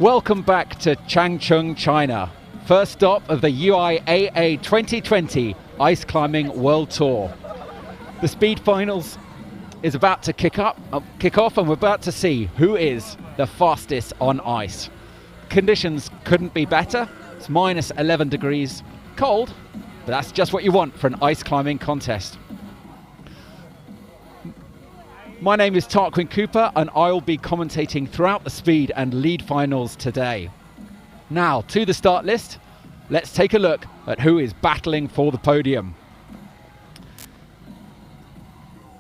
Welcome back to Changchun, China. First stop of the UIAA 2020 Ice Climbing World Tour. The speed finals is about to kick off, and we're about to see who is the fastest on ice. Conditions couldn't be better. It's minus 11 degrees, cold, but that's just what you want for an ice climbing contest. My name is Tarquin Cooper, and I'll be commentating throughout the speed and lead finals today. Now, to the start list, let's take a look at who is battling for the podium.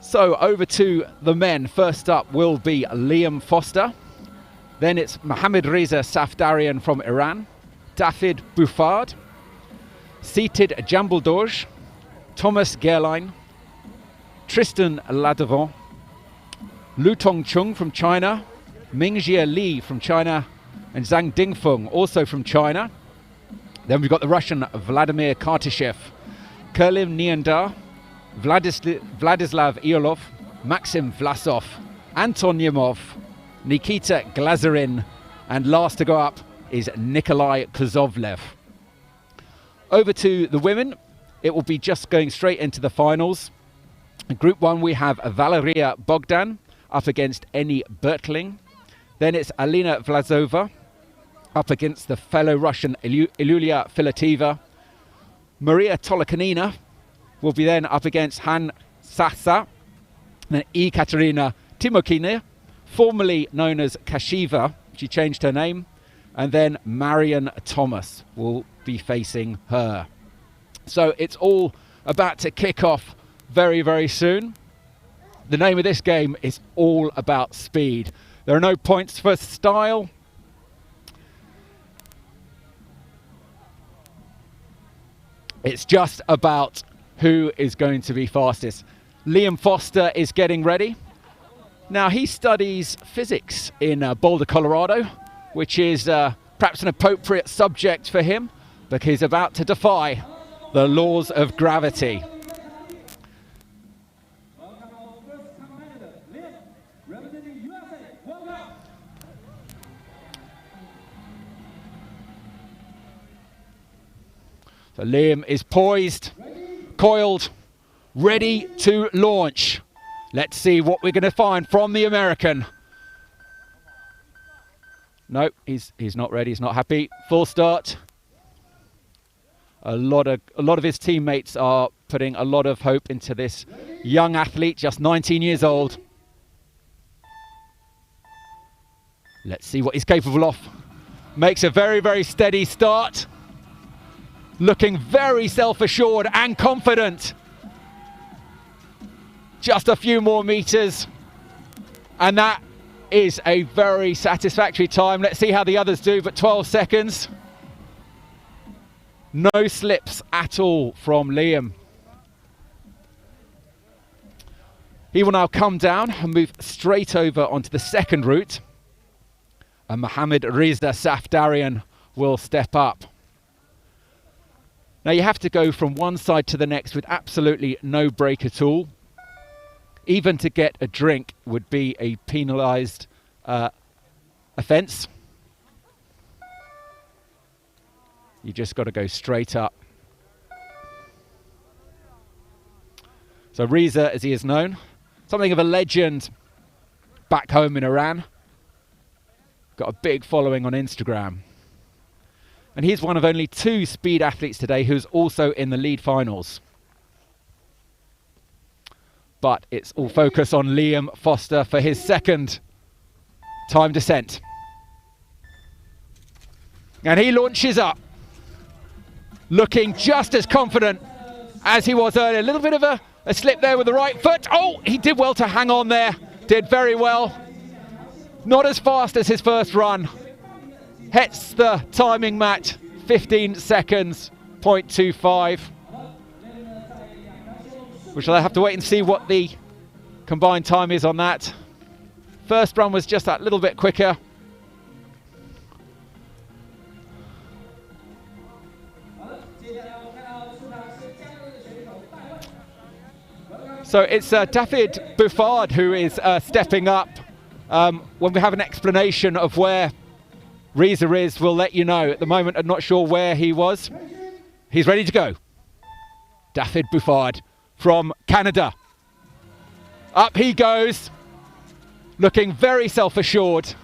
So, over to the men. First up will be Liam Foster. Then it's Mohammad Reza Safdarian from Iran, David BOUFFARD, Seated Jambledorj, Thomas GEHRLEIN, Tristan Ladevant, Lu Tongchung from China, Mingjie Li from China, and Zhang DINGFENG also from China. Then we've got the Russian Vladimir KARTASHEV, Kerlim Niandar, Vladislav Iolov, Maxim VLASOV, Anton Yemov, Nikita Glazerin, and last to go up is Nikolai KUZOVLEV. Over to the women, it will be just going straight into the finals. In Group 1 we have Valeria Bogdan up against Eni Bertling. Then it's Alina VLASOVA up against the fellow Russian Ilulia Filateva. Maria Tolokonina will be then up against Han Sasa. Then EKATERINA Timokhina, formerly known as Kashiva, she changed her name. And then Marion Thomas will be facing her. So it's all about to kick off very, very soon. The name of this game is all about speed. There are no points for style. It's just about who is going to be fastest. Liam Foster is getting ready. Now, he studies physics in Boulder, Colorado, which is perhaps an appropriate subject for him, because he's about to defy the laws of gravity. So Liam is poised, coiled, ready to launch. Let's see what we're going to find from the American. No, he's not ready. He's not happy. Full start. A lot of his teammates are putting a lot of hope into this young athlete, just 19 years old. Let's see what he's capable of. Makes a very, very steady start. Looking very self-assured and confident. Just a few more meters. And that is a very satisfactory time. Let's see how the others do, but 12 seconds. No slips at all from Liam. He will now come down and move straight over onto the second route. And Mohammad Reza Safdarian will step up. Now you have to go from one side to the next with absolutely no break at all. Even to get a drink would be a penalised offence. You just got to go straight up. So Reza, as he is known, something of a legend back home in Iran. Got a big following on Instagram. And he's one of only 2 speed athletes today who's also in the lead finals. But it's all focus on Liam Foster for his second time descent. And he launches up, looking just as confident as he was earlier. A little bit of a slip there with the right foot. Oh, he did well to hang on there. Did very well. Not as fast as his first run. Hits the timing match, 15 seconds, 0.25. We shall have to wait and see what the combined time is on that. First run was just that little bit quicker. So it's David BOUFFARD who is stepping up when we have an explanation of where Reza is, we'll let you know. At the moment, I'm not sure where he was. He's ready to go. David Bouffard from Canada. Up he goes. Looking very self-assured.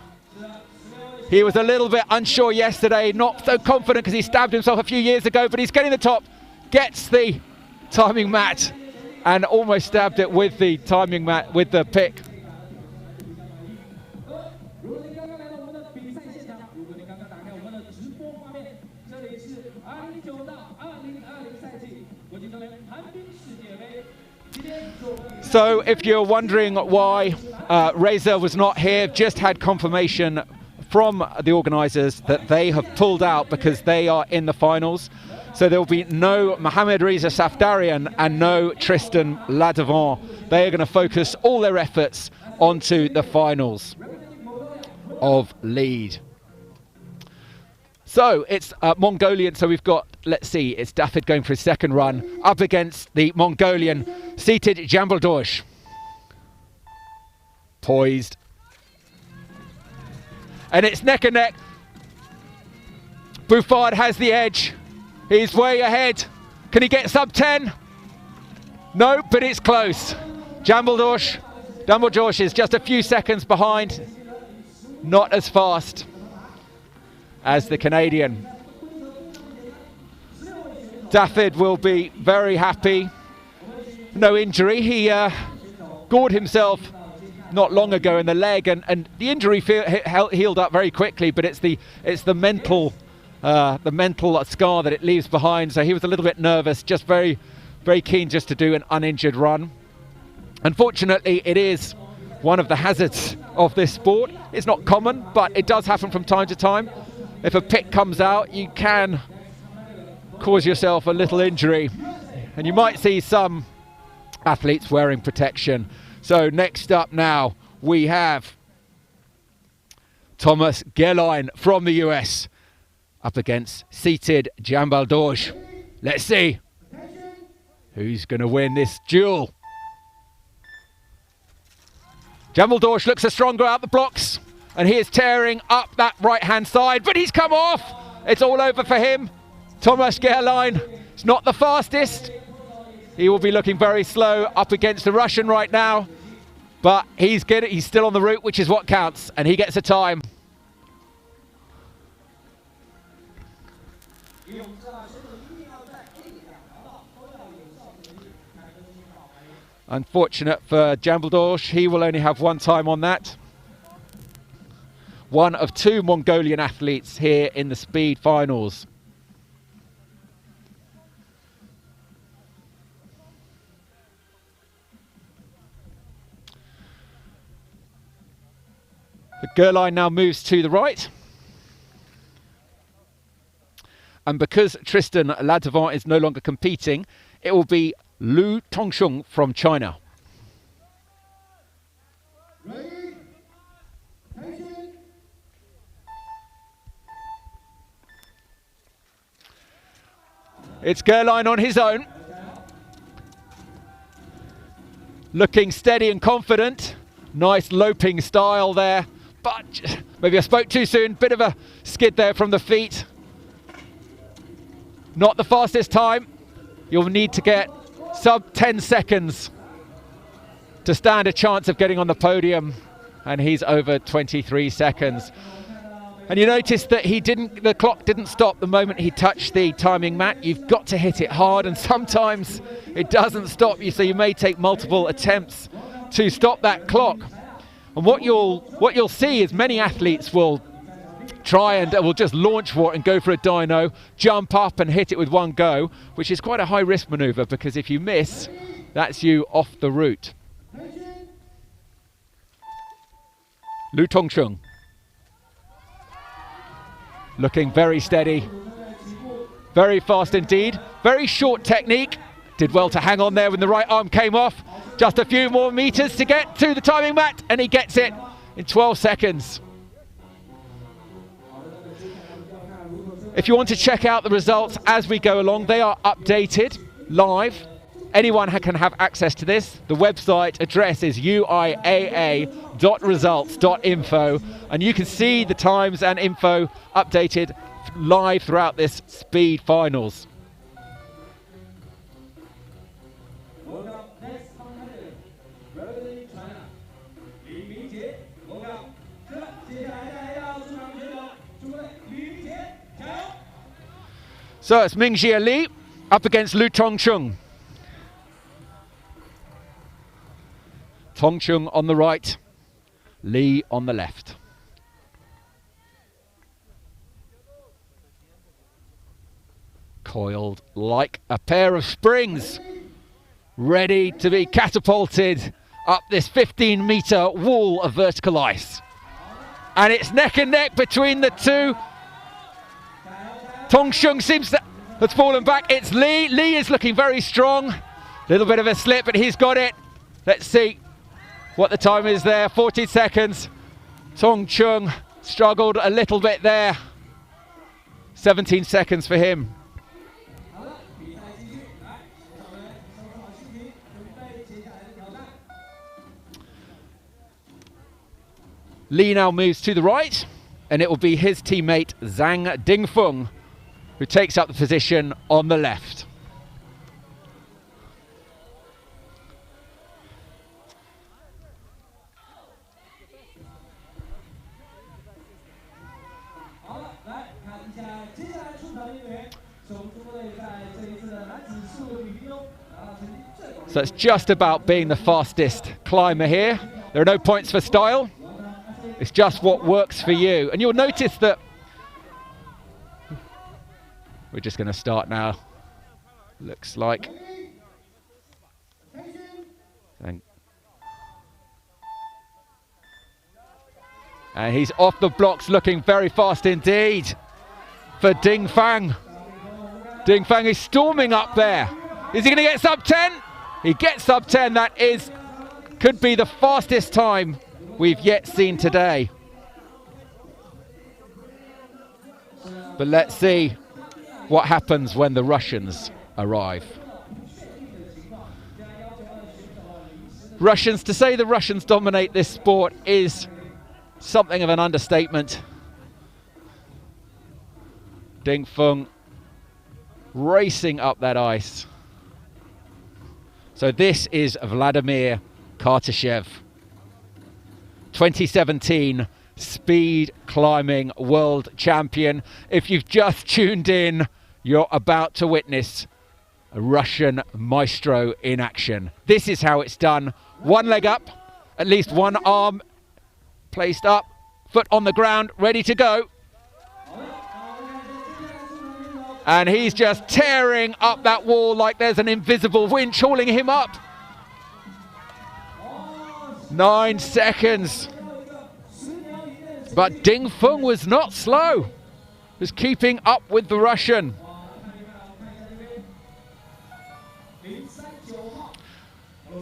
He was a little bit unsure yesterday, not so confident because he stabbed himself a few years ago, but he's getting the top, gets the timing mat, and almost stabbed it with the timing mat, with the pick. So if you're wondering why Reza was not here, just had confirmation from the organisers that they have pulled out because they are in the finals. So there will be no Mohamed Reza Safdarian and no Tristan Ladevant. They are going to focus all their efforts onto the finals of lead. So it's Mongolian, so we've got, let's see, it's David going for his second run up against the Mongolian seated Jambaldorj. Poised. And it's neck and neck. Bouffard has the edge. He's way ahead. Can he get sub 10? No, but it's close. Jambaldorj is just a few seconds behind. Not as fast as the Canadian. David will be very happy. No injury. He gored himself not long ago in the leg, and the injury healed up very quickly, but it's the mental scar that it leaves behind. So he was a little bit nervous, just very keen just to do an uninjured run. Unfortunately, it is one of the hazards of this sport. It's not common, but it does happen from time to time. If a pick comes out, you can cause yourself a little injury, and you might see some athletes wearing protection. So next up now, we have Thomas GEHRLEIN from the US up against seated Jambaldorj. Let's see who's going to win this duel. Jambaldorj looks a stronger out the blocks, and he is tearing up that right-hand side, but he's come off. It's all over for him. Thomas GEHRLEIN is not the fastest. He will be looking very slow up against the Russian right now, but he's still on the route, which is what counts, and he gets a time. Unfortunate for Jambaldorj, he will only have one time on that. One of two Mongolian athletes here in the speed finals. The GEHRLEIN now moves to the right. And because Tristan Ladevant is no longer competing, it will be Lu Tongsheng from China. It's GEHRLEIN on his own. Looking steady and confident. Nice loping style there. But maybe I spoke too soon. Bit of a skid there from the feet. Not the fastest time. You'll need to get sub 10 seconds to stand a chance of getting on the podium. And he's over 23 seconds. And you notice that the clock didn't stop the moment he touched the timing mat. You've got to hit it hard, and sometimes it doesn't stop you, so you may take multiple attempts to stop that clock. And what you'll see is many athletes will try and will just launch for it and go for a dyno, jump up and hit it with one go, which is quite a high risk maneuver, because if you miss, that's you off the route. Lu Tongsheng. Looking very steady, very fast indeed, very short technique. Did well to hang on there when the right arm came off. Just a few more meters to get to the timing mat, and he gets it in 12 seconds. If you want to check out the results as we go along, they are updated live Anyone can have access to this. The website address is uiaa.results.info, and you can see the times and info updated live throughout this speed finals. So it's Mingjie Li up against Lu Tongchun. Tongchun on the right, Li on the left. Coiled like a pair of springs, ready to be catapulted up this 15-meter wall of vertical ice. And it's neck and neck between the two. Tongchun seems to have fallen back. It's Li. Li is looking very strong. Little bit of a slip, but he's got it. Let's see what the time is there. 14 seconds. Tongchun struggled a little bit there. 17 seconds for him. Li now moves to the right, and it will be his teammate ZHANG DINGFENG who takes up the position on the left. So it's just about being the fastest climber here. There are no points for style. It's just what works for you. And you'll notice that we're just going to start now. Looks like. And he's off the blocks, looking very fast indeed for DINGFENG. DINGFENG is storming up there. Is he going to get sub 10? He gets sub 10. That could be the fastest time we've yet seen today. But let's see what happens when the Russians arrive. Russians, to say the Russians dominate this sport is something of an understatement. DINGFENG racing up that ice. So this is Vladimir KARTASHEV, 2017 speed climbing world champion. If you've just tuned in, you're about to witness a Russian maestro in action. This is how it's done. One leg up, at least one arm placed up, foot on the ground, ready to go. And he's just tearing up that wall like there's an invisible winch hauling him up. 9 seconds. But DINGFENG was not slow. Was keeping up with the Russian.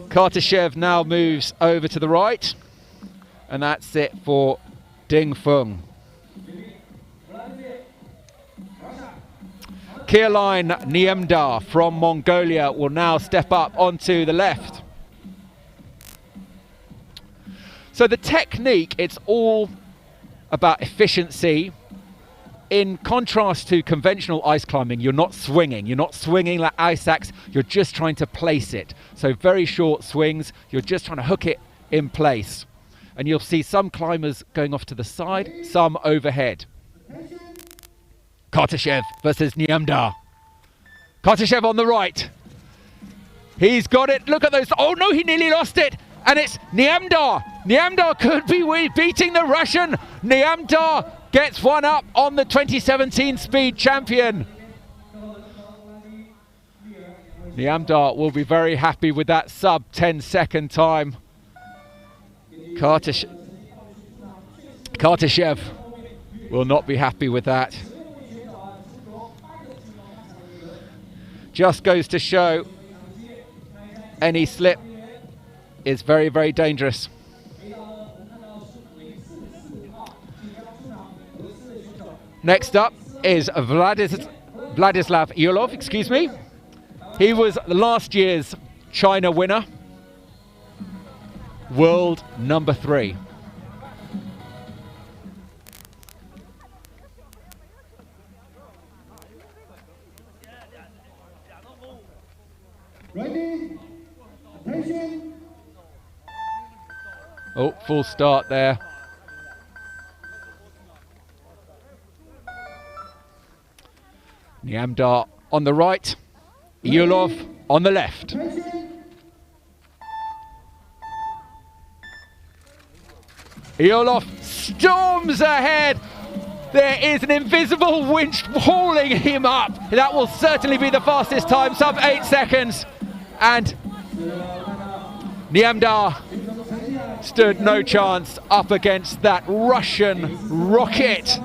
KARTASHEV now moves over to the right. And that's it for DINGFENG. KEHRLEIN Niemda from Mongolia will now step up onto the left. So the technique, it's all about efficiency. In contrast to conventional ice climbing, you're not swinging. You're not swinging like ice axe. You're just trying to place it. So very short swings. You're just trying to hook it in place. And you'll see some climbers going off to the side, some overhead. KARTASHEV versus Niemda. KARTASHEV on the right. He's got it. Look at those. Oh no, he nearly lost it. And it's Niemda. Niemda could be beating the Russian. Niemda gets one up on the 2017 speed champion. Niemda will be very happy with that sub 10-second time. KARTASHEV will not be happy with that. Just goes to show any slip is very, very dangerous. Next up is Vladislav Yulov, excuse me. He was last year's China winner, world number 3. Ready? Attention. Oh, full start there. Nyamdar on the right, Yulov on the left. Yulov storms ahead. There is an invisible winch hauling him up. That will certainly be the fastest time, sub 8 seconds. And Nyamdar stood no chance up against that Russian rocket.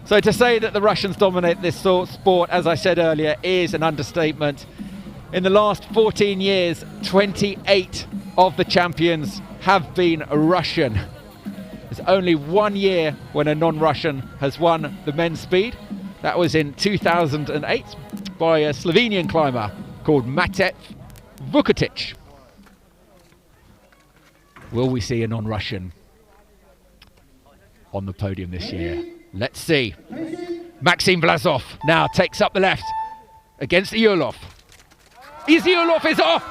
So to say that the Russians dominate this sport, as I said earlier, is an understatement. In the last 14 years, 28 of the champions have been Russian. There's only 1 year when a non-Russian has won the men's speed. That was in 2008 by a Slovenian climber called Matej Vukotic. Will we see a non-Russian on the podium this year? Let's see. Maxim VLASOV now takes up the left against Yulov. Yulov is off,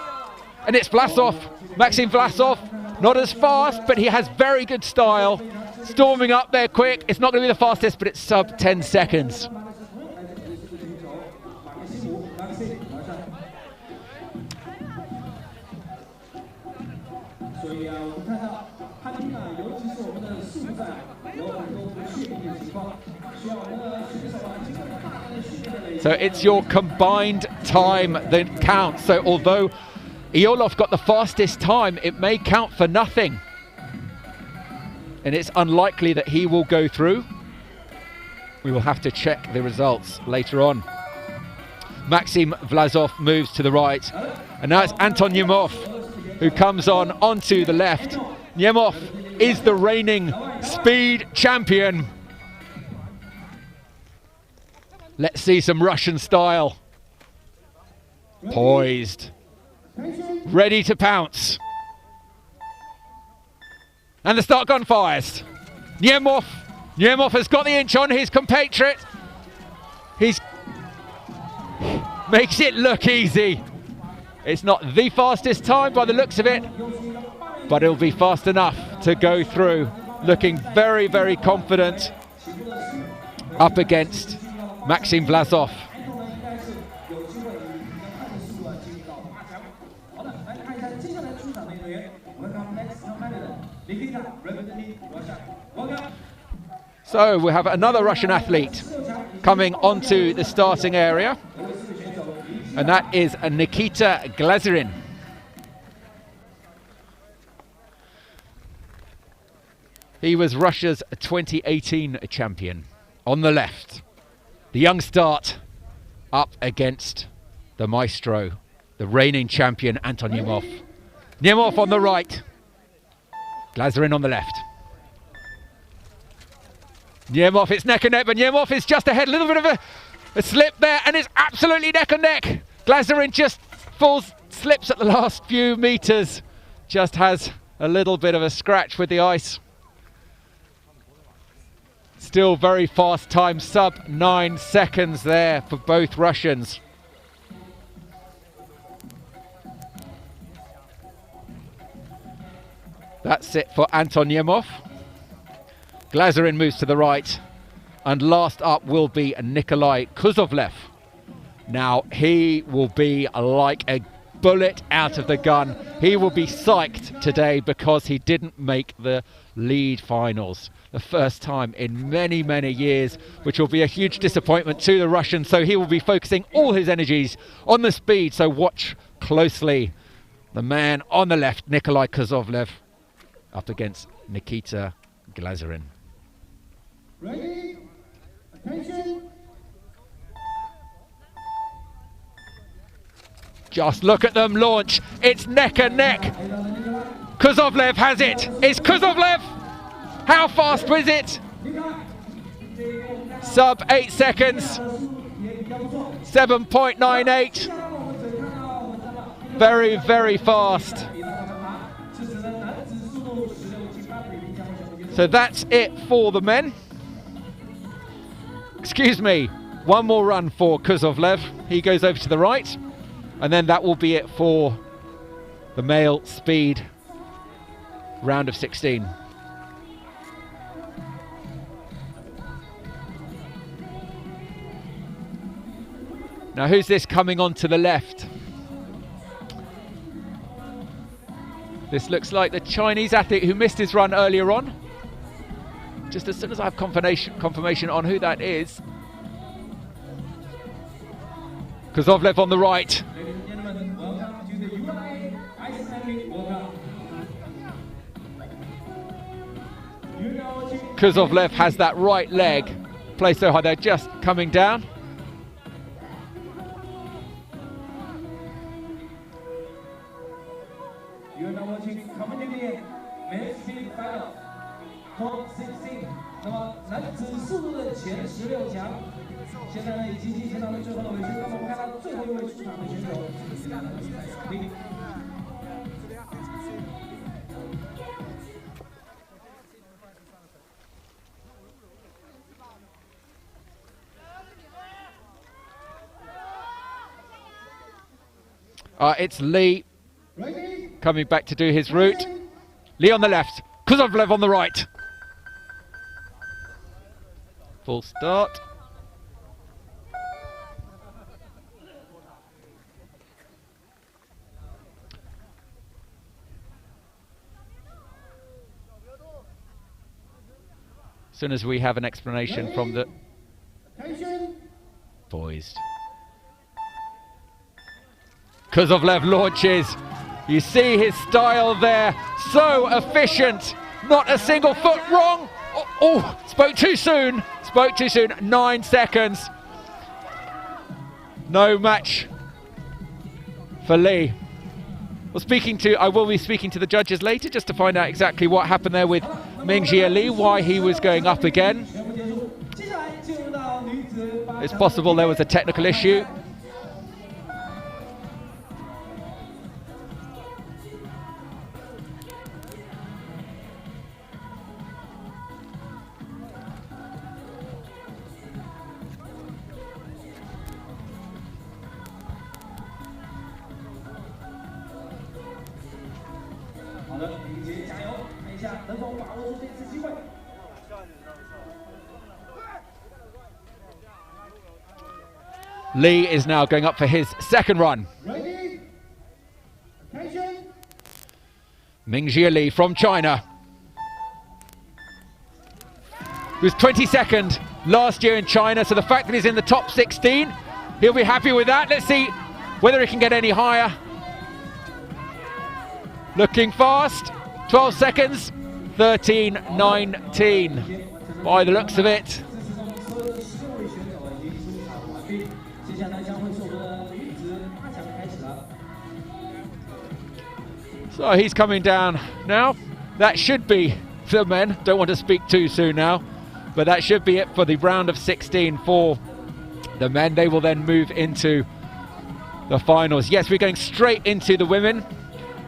and it's VLASOV. Maxim VLASOV, not as fast, but he has very good style. Storming up there quick. It's not going to be the fastest, but it's sub 10 seconds. So it's your combined time that counts. So although Yulov got the fastest time, it may count for nothing. And it's unlikely that he will go through. We will have to check the results later on. Maxim VLASOV moves to the right. And now it's Anton Nemov who comes on onto the left. Nemov is the reigning speed champion. Let's see some Russian style. Poised. Ready to pounce. And the start gun fires. Nemov has got the inch on his compatriot. He's makes it look easy. It's not the fastest time by the looks of it, but it'll be fast enough to go through. Looking very, very confident up against Maxim VLASOV. So we have another Russian athlete coming onto the starting area, and that is Nikita Glazerin. He was Russia's 2018 champion. On the left, the young start up against the maestro, the reigning champion Anton Nemov. Nemov on the right, Glazerin on the left. Nemov, it's neck and neck, but Nemov is just ahead. A little bit of a slip there, and it's absolutely neck and neck. Glazerin just slips at the last few meters, just has a little bit of a scratch with the ice. Still very fast time, sub 9 seconds there for both Russians. That's it for Anton Nemov. Glazerin moves to the right, and last up will be Nikolai KUZOVLEV. Now he will be like a bullet out of the gun. He will be psyched today because he didn't make the lead finals. The first time in many, many years, which will be a huge disappointment to the Russians. So he will be focusing all his energies on the speed. So watch closely. The man on the left, Nikolai KUZOVLEV, up against Nikita Glazerin. Ready? Attention. Just look at them launch. It's neck and neck. KUZOVLEV has it. It's KUZOVLEV. How fast was it? Sub 8 seconds. 7.98. Very, very fast. So that's it for the men. Excuse me, one more run for KUZOVLEV. He goes over to the right, and then that will be it for the male speed round of 16. Now who's this coming on to the left? This looks like the Chinese athlete who missed his run earlier on. Just as soon as I have confirmation on who that is. KUZOVLEV on the right. Ladies and gentlemen, welcome to the UIAA Ice Climbing World Cup. KUZOVLEV has that right leg placed so high, they're just coming down. You are now watching competitive men's speed final top 16。那么男子速度的前16强，现在呢已经进行到了最后的尾声。那么我们看到最后一位出场的选手，是咱们的比赛嘉宾。It's Lee Ready? coming back to do his route. Lee on the left, KUZOVLEV on the right. Full start. As soon as we have an explanation from the Attention. poised. KUZOVLEV launches. You see his style there, so efficient, not a single foot wrong. Oh, spoke too soon, 9 seconds. No match for Lee. Well, I will be speaking to the judges later just to find out exactly what happened there with MINGJIE, why he was going up again. It's possible there was a technical issue. Lee is now going up for his second run. Ready? Attention. MINGJIE from China. He was 22nd last year in China, so the fact that he's in the top 16, he'll be happy with that. Let's see whether he can get any higher. Looking fast, 12 seconds, 13.19 by the looks of it. So he's coming down now. That should be the men. Don't want to speak too soon now, but that should be it for the round of 16 for the men. They will then move into the finals. Yes, we're going straight into the women,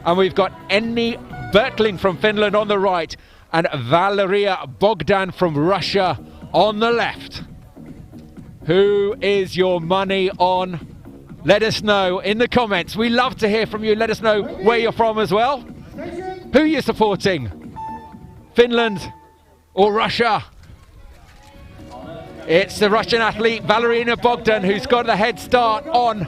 and we've got Enni Bertling from Finland on the right and Valeria Bogdan from Russia on the left. Who is your money on? Let us know in the comments. We love to hear from you. Let us know where you're from as well. Who are you supporting? Finland or Russia? It's the Russian athlete Valeria Bogdan who's got the head start on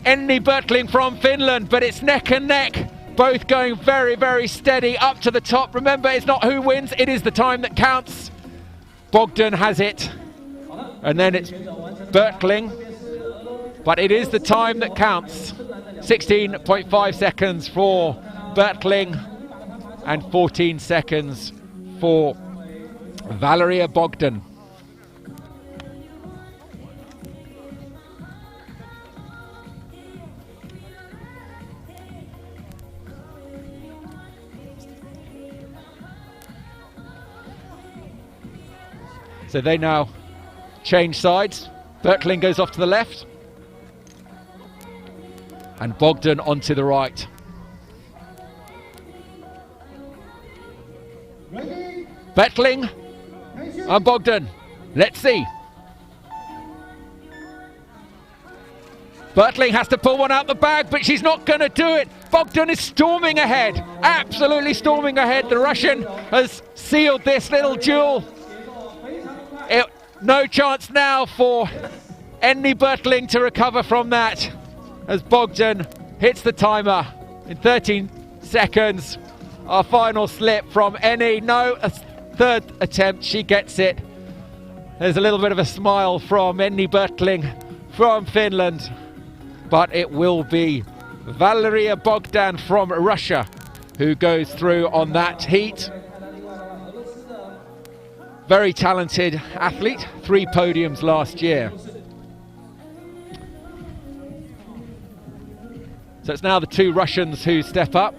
Enni Bertling from Finland, but it's neck and neck. Both going very, very steady up to the top. Remember, it's not who wins, it is the time that counts. Bogdan has it. And then it's Bertling. But it is the time that counts. 16.5 seconds for Bertling and 14 seconds for Valeria Bogdan. So they now change sides. Bertling goes off to the left. and Bogdan onto the right. Bettling and Bogdan. Let's see. Bettling has to pull one out the bag, but she's not going to do it. Bogdan is storming ahead, absolutely storming ahead. The Russian has sealed this little duel. No chance now for any Bettling to recover from that, as Bogdan hits the timer in 13 seconds. Our final slip from Eni. No, a third attempt, she gets it. There's a little bit of a smile from Eni Bettling from Finland, but it will be Valeria Bogdan from Russia who goes through on that heat. Very talented athlete, 3 podiums last year. So it's now the 2 Russians who step up.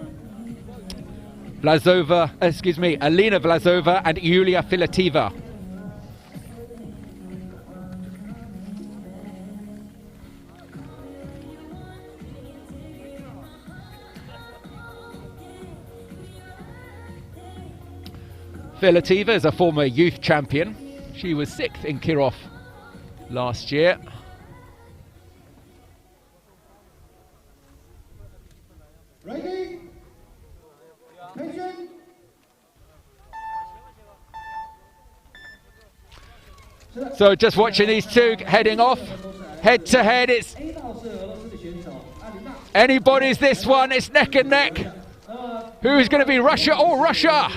Alina Vlasova and Yulia Filateva. Filateva is a former youth champion. She was 6th in Kirov last year. Ready? Attention. So just watching these 2 heading off, head to head. It's anybody's this one. It's neck and neck. Who's going to be Russia or Russia?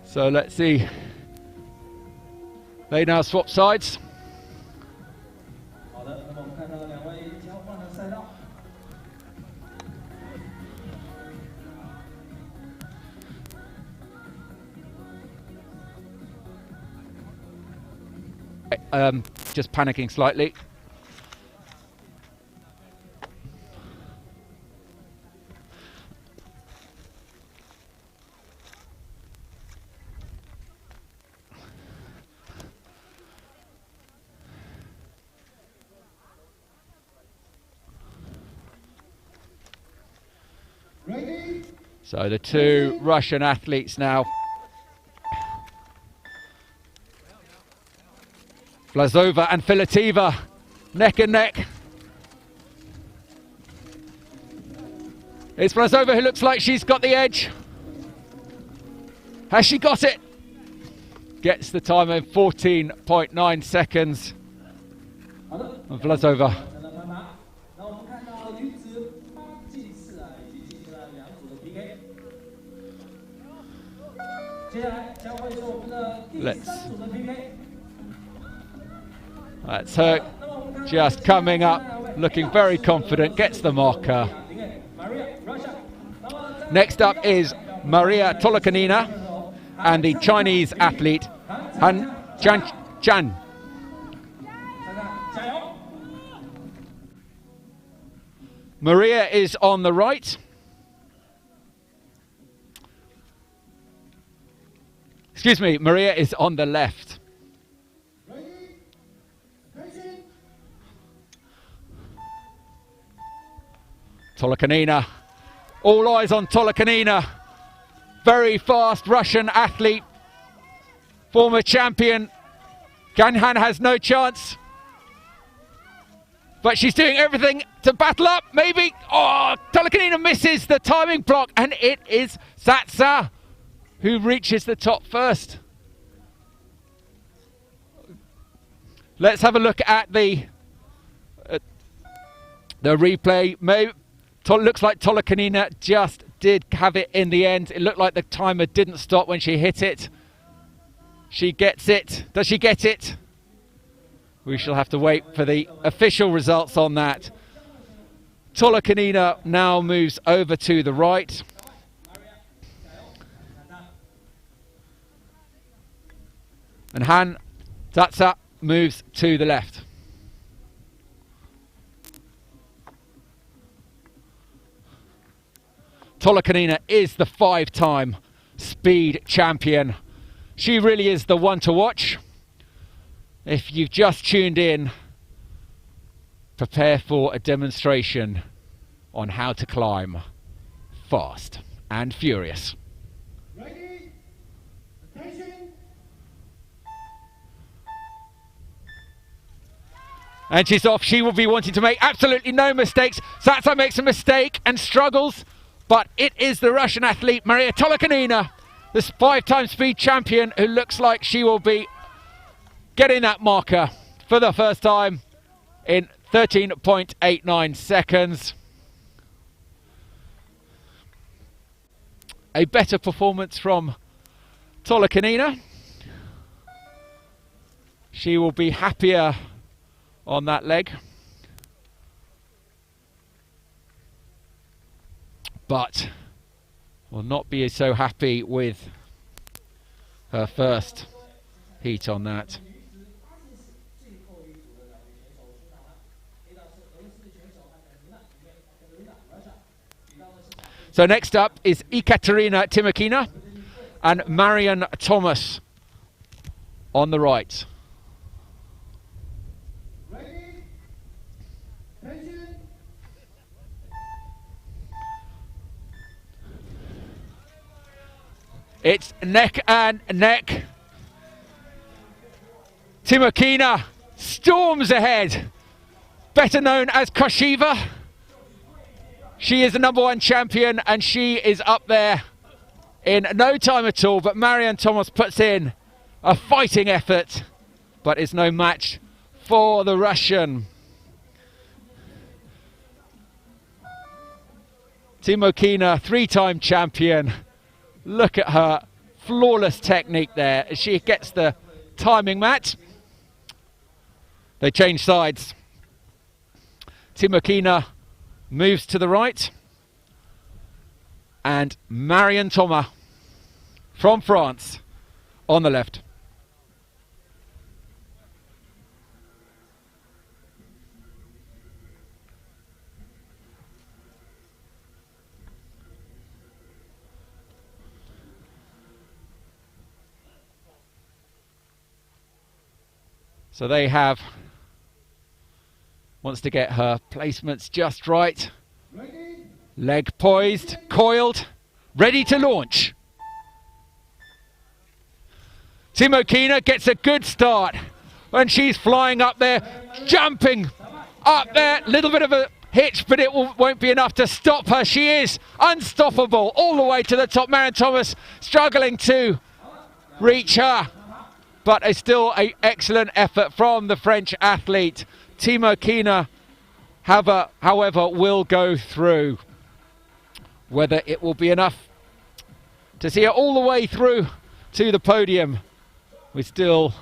So let's see. They now swap sides. Just panicking slightly. So the 2 Russian athletes now. Vlasova and Filateva, neck and neck. It's Vlasova who looks like she's got the edge. Has she got it? Gets the time in 14.9 seconds. And Vlasova. That's her just coming up, looking very confident, gets the marker. Next up is Maria Tolokonina and the Chinese athlete Changchun. Maria is on the right. Excuse me, Maria is on the left. Tolokonina. All eyes on Tolokonina. Very fast Russian athlete. Former champion. Ganhan has no chance. But she's doing everything to battle up. Maybe. Oh, Tolokonina misses the timing block. And it is Satsa who reaches the top first. Let's have a look at the replay. Maybe looks like Tolokonina just did have it in the end. It looked like the timer didn't stop when she hit it. She gets it. Does she get it? We shall have to wait for the official results on that. Tolokonina now moves over to the right. And Han Tatsa moves to the left. Tolokonina is the 5-time speed champion. She really is the one to watch. If you've just tuned in, prepare for a demonstration on how to climb fast and furious. Ready? Attention! And she's off. She will be wanting to make absolutely no mistakes. Satsa makes a mistake and struggles, but it is the Russian athlete Maria Tolokonina, this 5-time speed champion, who looks like she will be getting that marker for the first time in 13.89 seconds. A better performance from Tolokonina. She will be happier on that leg, but will not be so happy with her first heat on that. So next up is EKATERINA TIMOKHINA and Marion Thomas on the right. Ready? Attention! It's neck and neck. Timokhina storms ahead, better known as Koshiva. She is the #1 champion and she is up there in no time at all, but Marion Thomas puts in a fighting effort, but is no match for the Russian. Timokhina, 3-time champion. Look at her flawless technique there as she gets the timing match. They change sides. Timokhina moves to the right, and Marion Thomas from France on the left. So they have, wants to get her placements just right. Ready? Leg poised, coiled, ready to launch. Timokhina gets a good start when she's flying up there, jumping up there. Little bit of a hitch, but it won't be enough to stop her. She is unstoppable all the way to the top. Marion Thomas struggling to reach her, but it's still an excellent effort from the French athlete. Timokhina, however, will go through. Whether it will be enough to see her all the way through to the podium, with still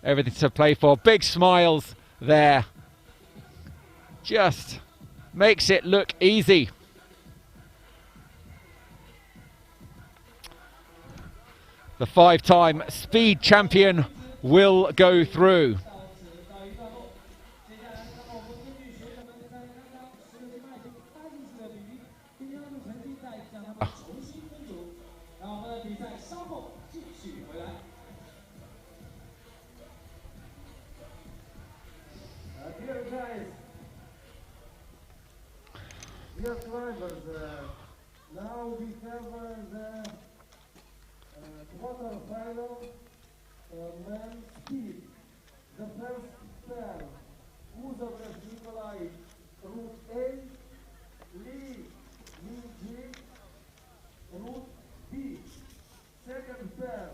everything to play for. Big smiles there. Just makes it look easy. The 5-time speed champion will go through. Dear climbers, now we have the quarter-final men's speed. The first pair, KUZOVLEV NIKOLAI, route A, Li Mingji, route B. Second pair,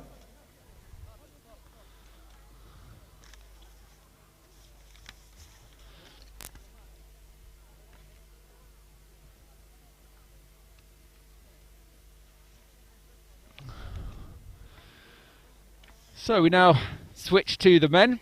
So we now switch to the men.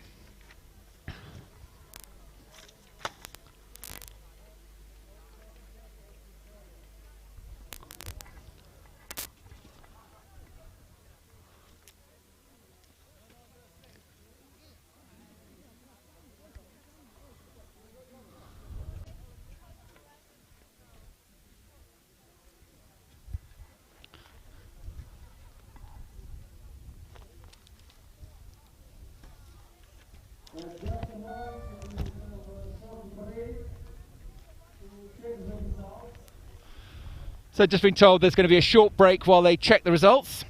So just been told there's going to be a short break while they check the results.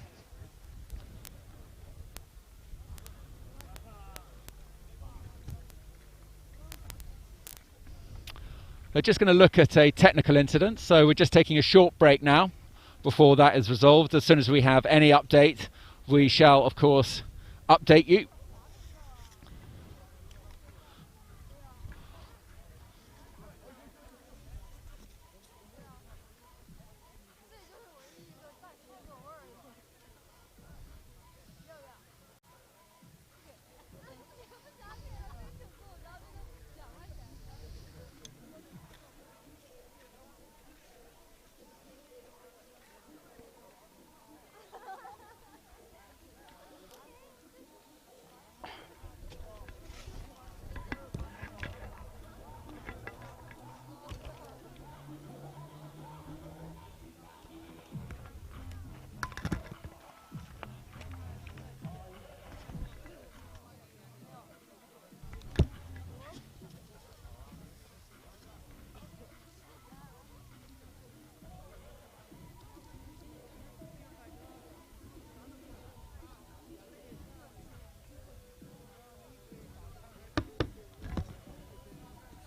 They're just going to look at a technical incident, so we're just taking a short break now before that is resolved. As soon as we have any update, we shall of course update you.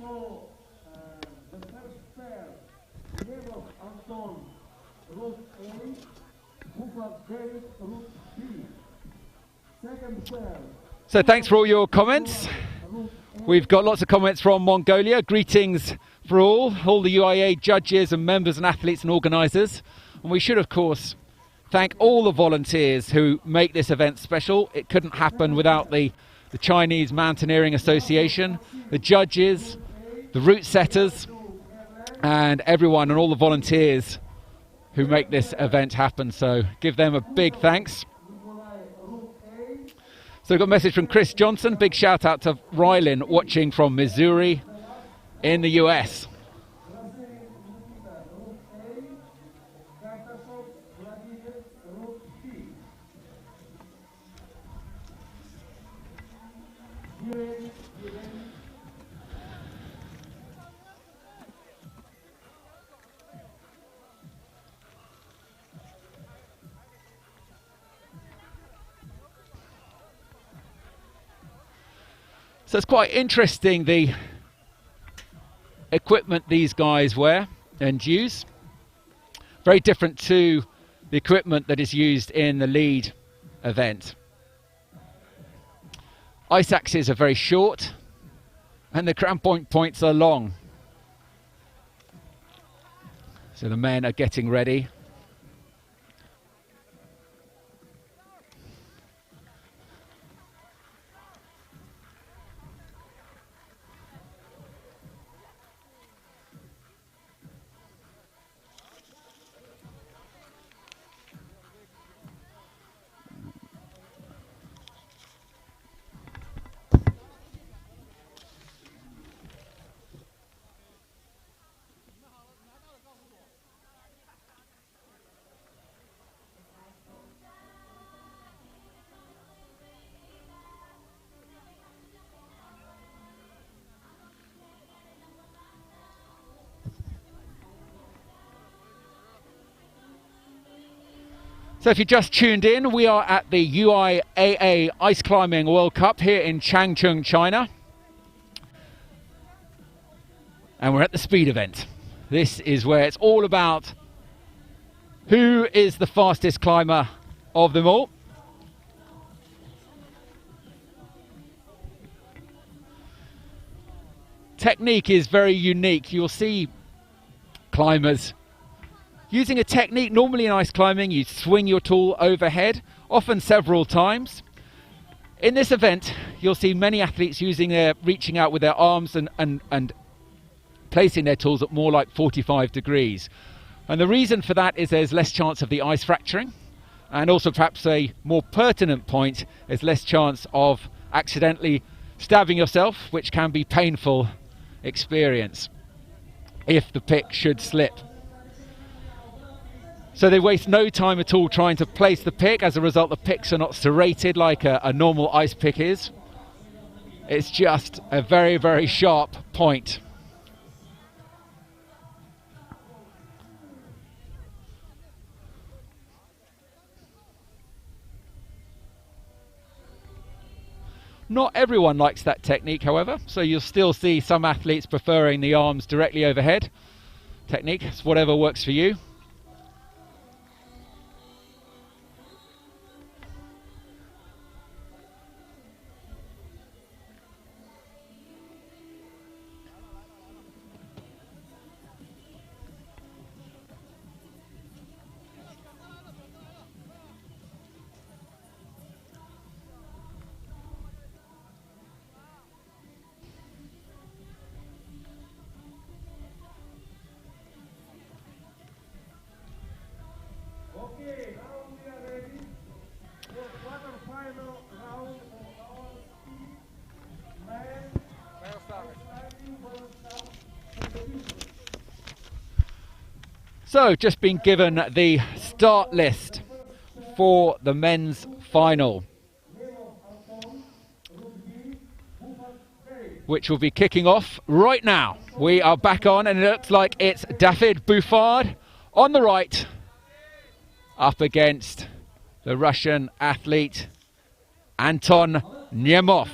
So, the first pair, Levov Anton, route A, BOUFFARD David, route B. Second pair. So thanks for all your comments. We've got lots of comments from Mongolia. Greetings for all the UIAA judges and members and athletes and organisers. And we should, of course, thank all the volunteers who make this event special. It couldn't happen without the Chinese Mountaineering Association, the judges, the route setters, and everyone and all the volunteers who make this event happen. So give them a big thanks. So we've got a message from Chris Johnson. Big shout out to Rylan watching from Missouri in the US. So it's quite interesting, the equipment these guys wear and use. Very different to the equipment that is used in the lead event. Ice axes are very short and the crampon points are long. So the men are getting ready. So if you just tuned in, we are at the UIAA Ice Climbing World Cup here in Changchun, China. And we're at the speed event. This is where it's all about who is the fastest climber of them all. Technique is very unique. You'll see climbers using a technique. Normally in ice climbing, you swing your tool overhead, often several times. In this event, you'll see many athletes reaching out with their arms and placing their tools at more like 45 degrees. And the reason for that is there's less chance of the ice fracturing, and also perhaps a more pertinent point is less chance of accidentally stabbing yourself, which can be painful experience if the pick should slip. So they waste no time at all trying to place the pick. As a result, the picks are not serrated like a normal ice pick is. It's just a very, very sharp point. Not everyone likes that technique, however, so you'll still see some athletes preferring the arms directly overhead technique. It's whatever works for you. So, just been given the start list for the men's final, which will be kicking off right now. We are back on, and it looks like it's David BOUFFARD on the right, up against the Russian athlete Anton Nemov.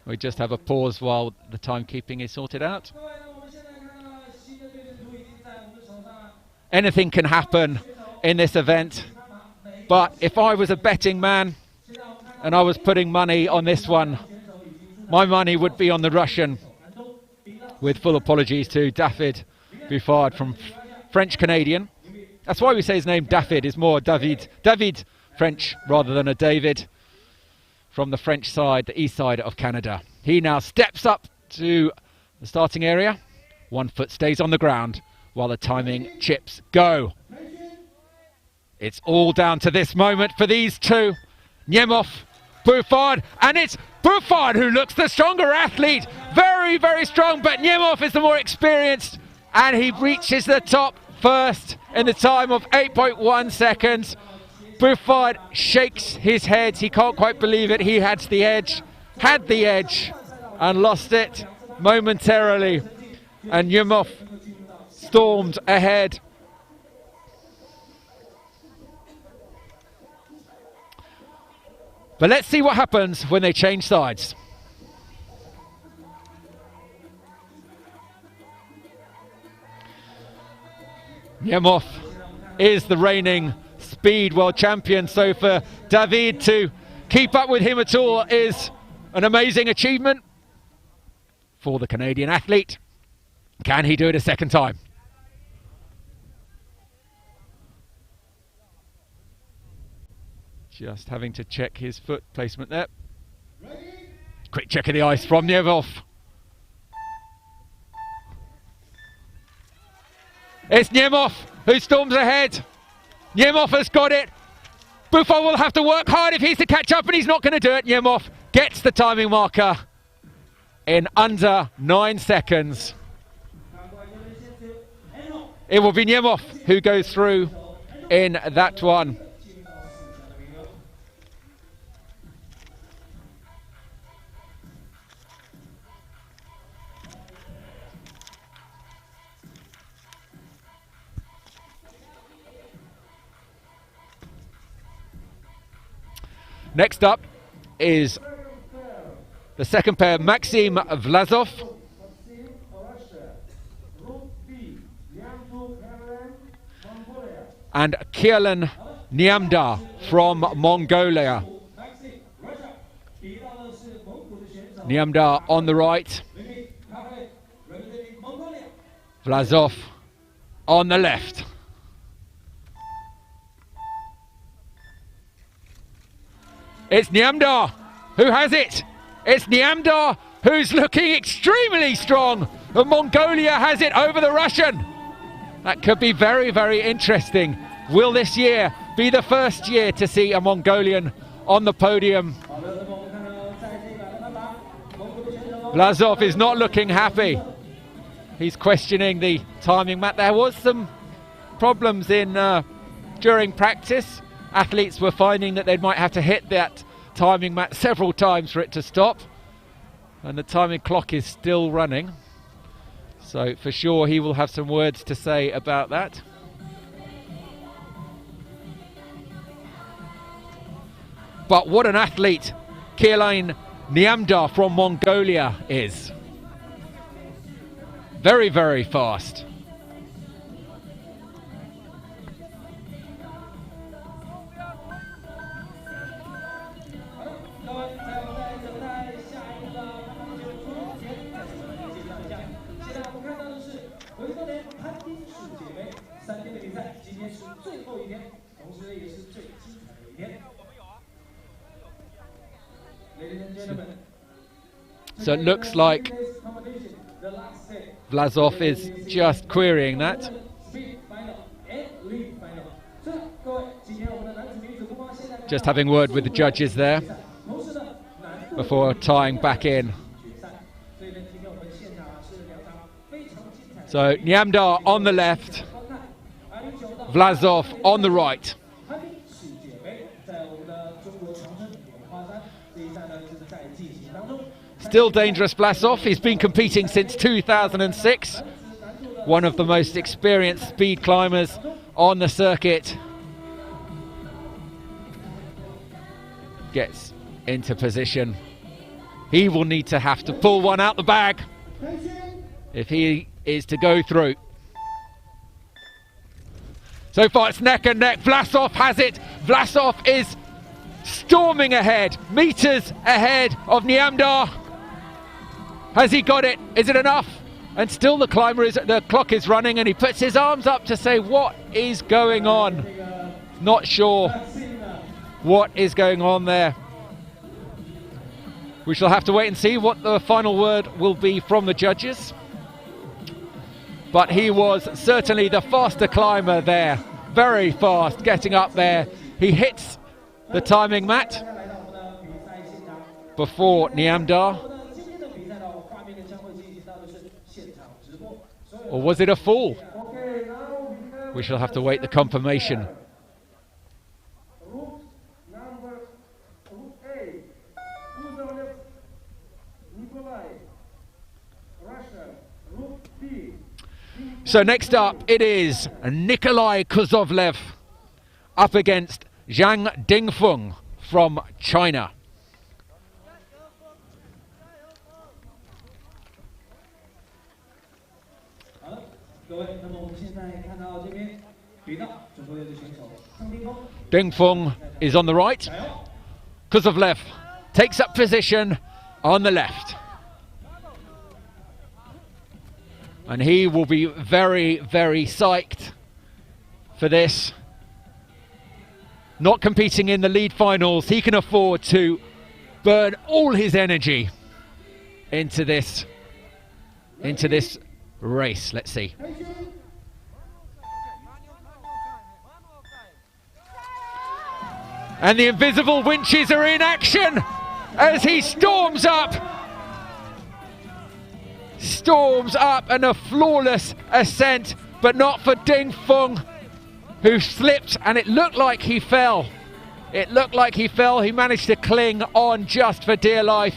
We just have a pause while the timekeeping is sorted out. Anything can happen in this event, but if I was a betting man and I was putting money on this one, my money would be on the Russian, with full apologies to David BOUFFARD from French Canadian. That's why we say his name David is more David French rather than a David, from the French side, the east side of Canada. He now steps up to the starting area. 1 foot stays on the ground while the timing chips go. It's all down to this moment for these two. Nemov, BOUFFARD, and it's BOUFFARD who looks the stronger athlete. Very, very strong, but Nemov is the more experienced, and he reaches the top first in the time of 8.1 seconds. BOUFFARD shakes his head. He can't quite believe it. He had the edge, and lost it momentarily. And Nemov stormed ahead. But let's see what happens when they change sides. Nemov is the reigning speed world champion, so for David to keep up with him at all is an amazing achievement for the Canadian athlete. Can he do it a second time? Just having to check his foot placement there. Quick check of the ice from Nemov. It's Nemov who storms ahead. Nemov has got it. BOUFFARD will have to work hard if he's to catch up, and he's not going to do it. Nemov gets the timing marker in under 9 seconds. It will be Nemov who goes through in that one. Next up is the second pair, Maxim VLASOV and KARTASHEV Nyamda from Mongolia. Nyamda on the right, VLASOV on the left. It's Nyamda who has it. It's Nyamda who's looking extremely strong. And Mongolia has it over the Russian. That could be very, very interesting. Will this year be the first year to see a Mongolian on the podium? VLASOV is not looking happy. He's questioning the timing. There was some problems in during practice athletes were finding that they might have to hit that timing mat several times for it to stop. And the timing clock is still running. So for sure he will have some words to say about that. But what an athlete KEHRLEIN Nyamda from Mongolia is. Very, very fast. So it looks like VLASOV is just querying that. Just having word with the judges there before tying back in. So Nyamda on the left, VLASOV on the right. Still dangerous VLASOV. He's been competing since 2006. One of the most experienced speed climbers on the circuit. Gets into position. He will need to have to pull one out the bag if he is to go through. So far it's neck and neck. VLASOV has it. VLASOV is storming ahead, meters ahead of Nyamda. Has he got it? Is it enough? And still the clock is running, and he puts his arms up to say, what is going on? Not sure what is going on there. We shall have to wait and see what the final word will be from the judges. But he was certainly the faster climber there. Very fast, getting up there. He hits the timing mat before Nyamda. Or was it a fall? We shall have to wait the confirmation. So next up it is NIKOLAI KUZOVLEV up against ZHANG DINGFENG from China. DINGFENG is on the right. KUZOVLEV takes up position on the left. And he will be very, very psyched for this. Not competing in the lead finals, he can afford to burn all his energy into this race. Let's see. And the invisible winches are in action as he storms up. Storms up, and a flawless ascent, but not for DINGFENG, who slipped, and it looked like he fell. It looked like he fell. He managed to cling on just for dear life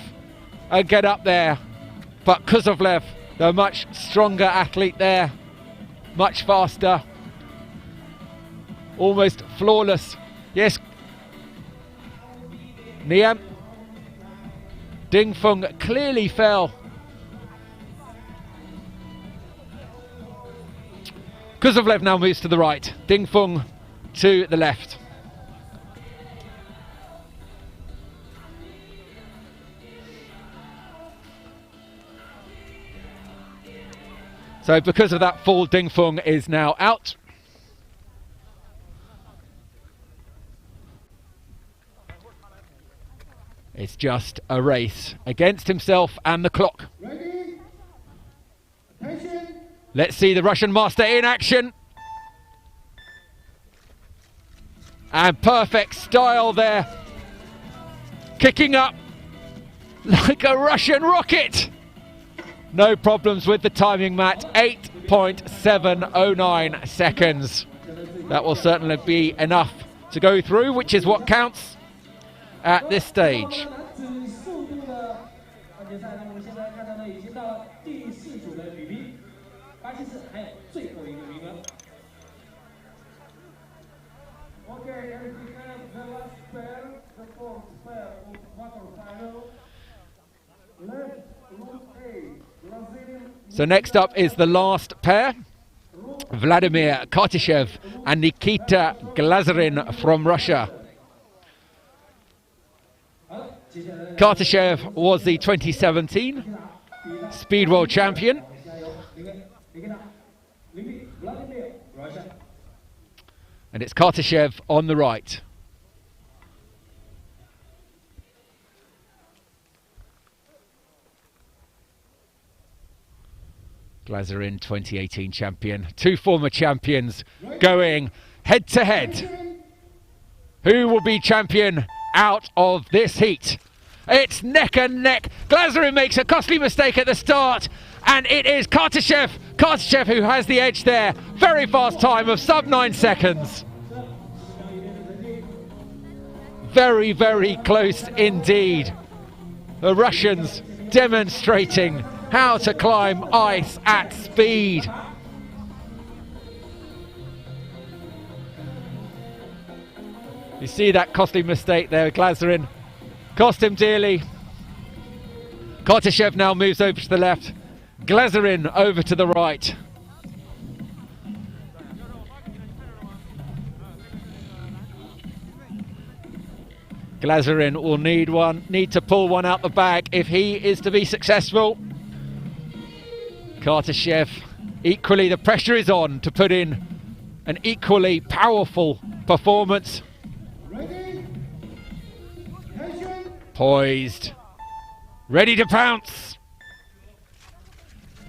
and get up there. But KUZOVLEV, the much stronger athlete there, much faster, almost flawless. Yes, DINGFENG clearly fell. KUZOVLEV now moves to the right, DINGFENG to the left. So because of that fall, DINGFENG is now out. It's just a race against himself and the clock. Ready? Attention. Let's see the Russian master in action. And perfect style there. Kicking up like a Russian rocket. No problems with the timing mat. 8.709 seconds. That will certainly be enough to go through, which is what counts at this stage. So next up is the last pair, Vladimir KARTASHEV and Nikita Glazerin from Russia. KARTASHEV was the 2017 Speed World Champion. And it's KARTASHEV on the right. Glazerin, 2018 champion. Two former champions going head to head. Who will be champion out of this heat? It's neck and neck. Glazerin makes a costly mistake at the start, and it is KARTASHEV. KARTASHEV who has the edge there. Very fast time of sub 9 seconds. Very, very close indeed. The Russians demonstrating how to climb ice at speed. You see that costly mistake there, Glazerin. Cost him dearly. KARTASHEV now moves over to the left. Glazerin over to the right. Glazerin will need to pull one out the bag if he is to be successful. KARTASHEV, equally the pressure is on to put in an equally powerful performance. Poised, ready to pounce.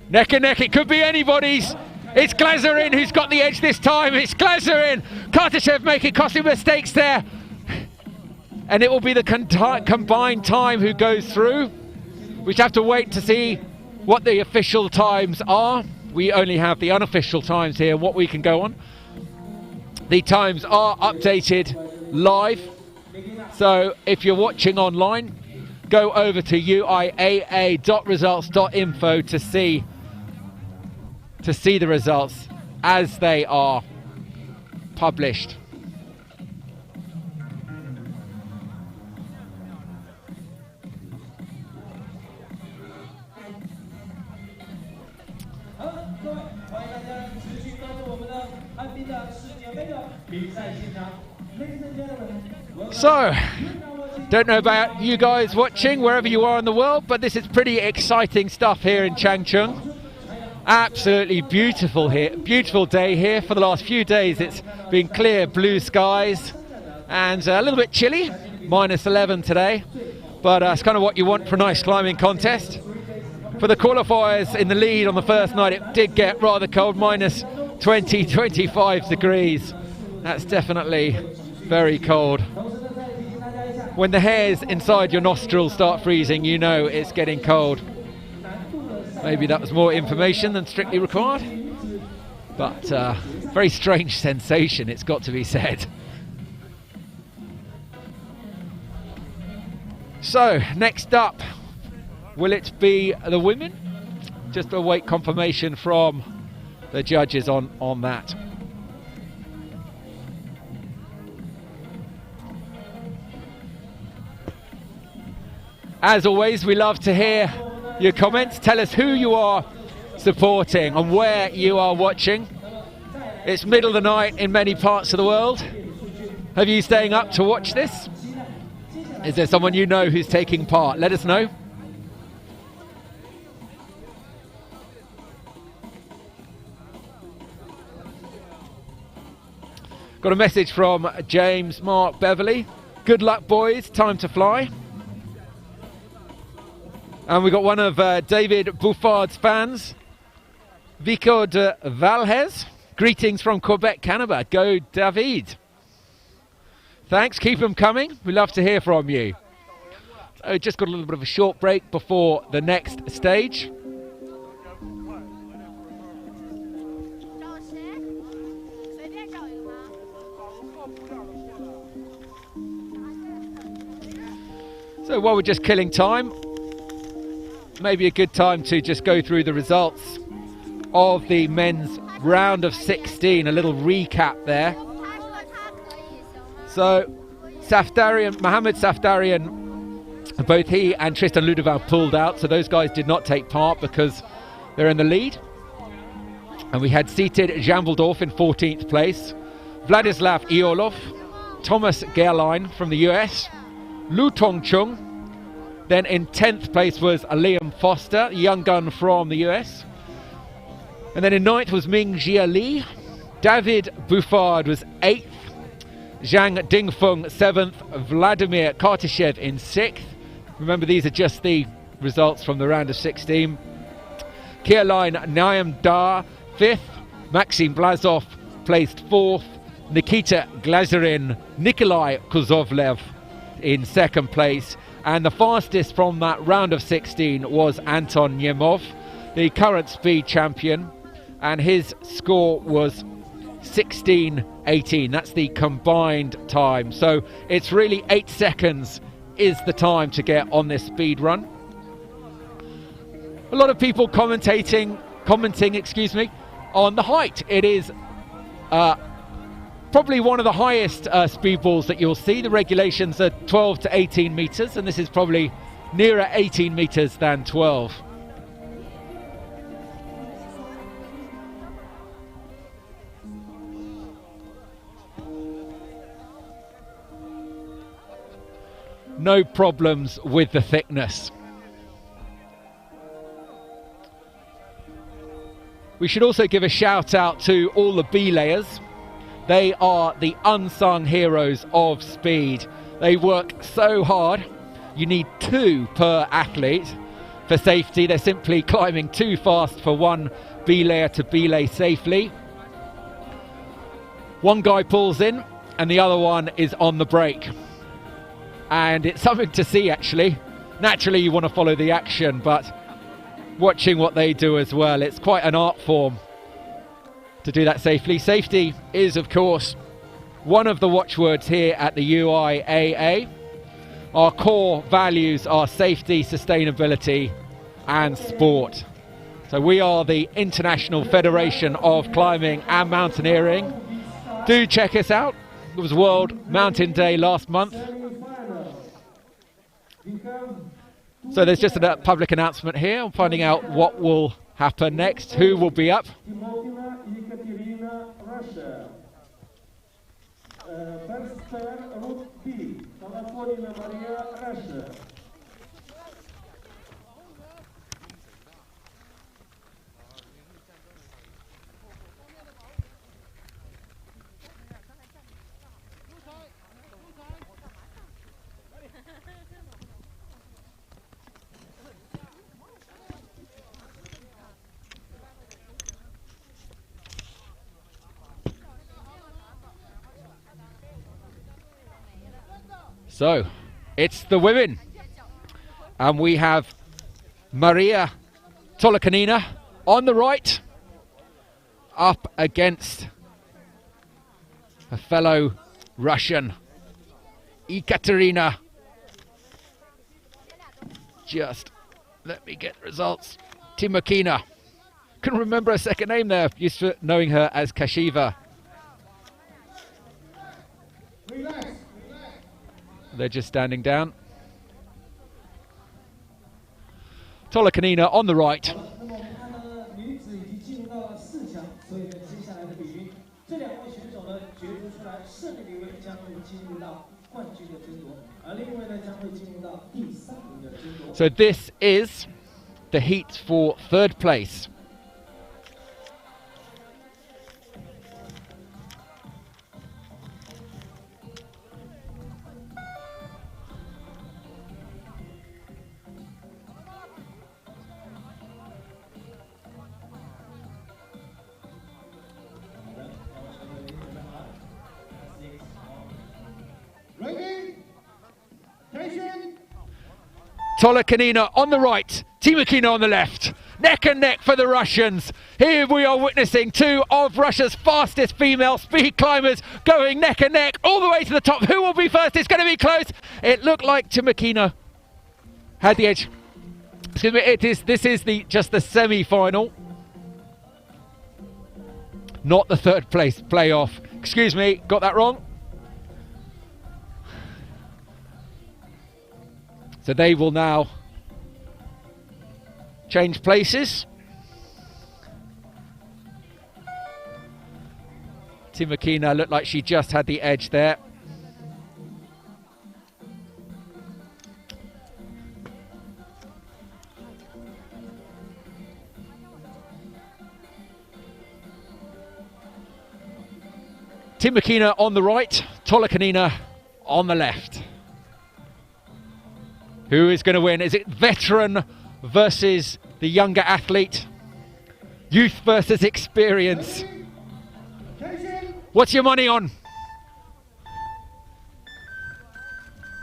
Neck and neck, it could be anybody's. It's Glazerin who's got the edge this time. It's Glazerin. KARTASHEV making costly mistakes there. And it will be the combined time who goes through. We have to wait to see what the official times are. We only have the unofficial times here, what we can go on. The times are updated live. So if you're watching online, go over to UIAA.results.info to see the results as they are published. So, don't know about you guys watching wherever you are in the world, but this is pretty exciting stuff here in Changchun. Absolutely beautiful here, beautiful day here. For the last few days it's been clear blue skies and a little bit chilly, -11 today, but it's kind of what you want for a nice climbing contest. For the qualifiers in the lead on the first night, it did get rather cold, -20, 25 degrees. That's definitely very cold. When the hairs inside your nostrils start freezing, you know it's getting cold. Maybe that was more information than strictly required, but very strange sensation, it's got to be said. So, next up, will it be the women? Just await confirmation from the judges on that. As always, we love to hear your comments. Tell us who you are supporting and where you are watching. It's middle of the night in many parts of the world. Have you staying up to watch this? Is there someone you know who's taking part? Let us know. Got a message from James Mark Beverley. Good luck, boys. Time to fly. And we got one of David BOUFFARD's fans, Vico de Valhez. Greetings from Quebec, Canada. Go, David. Thanks. Keep them coming. We love to hear from you. So just got a little bit of a short break before the next stage. So while we're just killing time, maybe a good time to just go through the results of the men's round of 16, a little recap there. So Mohamed Safdarian, both he and Tristan Ludovin pulled out, so those guys did not take part because they're in the lead. And we had seated Jan Waldorf in 14th place, Vladislav Iolov, Thomas GEHRLEIN from the US, Lu Tongchung. Then in 10th place was Liam Foster, a young gun from the US. And then in 9th was Ming Jiali. David BOUFFARD was 8th. ZHANG DINGFENG 7th. Vladimir KARTASHEV in 6th. Remember, these are just the results from the round of 16. KEHRLEIN Naim Dar 5th. MAXIM VLASOV placed 4th. Nikita Glazerin Nikolai KUZOVLEV in 2nd place. And the fastest from that round of 16 was Anton Nemov, the current speed champion, and his score was 16:18. That's the combined time. So it's really 8 seconds is the time to get on this speed run. A lot of people commenting, on the height. It is probably one of the highest speedballs that you'll see. The regulations are 12 to 18 meters, and this is probably nearer 18 meters than 12. No problems with the thickness. We should also give a shout out to all the belayers. They are the unsung heroes of speed. They work so hard. You need 2 per athlete for safety. They're simply climbing too fast for one belayer to belay safely. One guy pulls in and the other one is on the brake. And it's something to see, actually. Naturally, you want to follow the action, but watching what they do as well, it's quite an art form to do that safely. Safety is, of course, one of the watchwords here at the UIAA. Our core values are safety, sustainability, and sport. So we are the International Federation of Climbing and Mountaineering. Do check us out. It was World Mountain Day last month. So there's just a public announcement here. I'm finding out what will happen next, who will be up. TIMOKHINA, EKATERINA, Russia. First turn, Route B, TOLOKONINA, Maria, Russia. So it's the women, and we have Maria Tolokonina on the right, up against a fellow Russian, Ekaterina. Just let me get results. TIMOKHINA. Couldn't remember her second name there, used to knowing her as Kashiva. Relax. They're just standing down. Tolokonina on the right. So this is the heat for 3rd place. Tolokonina on the right, TIMOKHINA on the left. Neck and neck for the Russians. Here we are witnessing 2 of Russia's fastest female speed climbers going neck and neck all the way to the top. Who will be first? It's going to be close. It looked like TIMOKHINA had the edge. Excuse me, this is just the semi-final, not the third place playoff. Excuse me, got that wrong. So they will now change places. TIMOKHINA looked like she just had the edge there. TIMOKHINA on the right, TOLOKONINA on the left. Who is going to win? Is it veteran versus the younger athlete? Youth versus experience? What's your money on?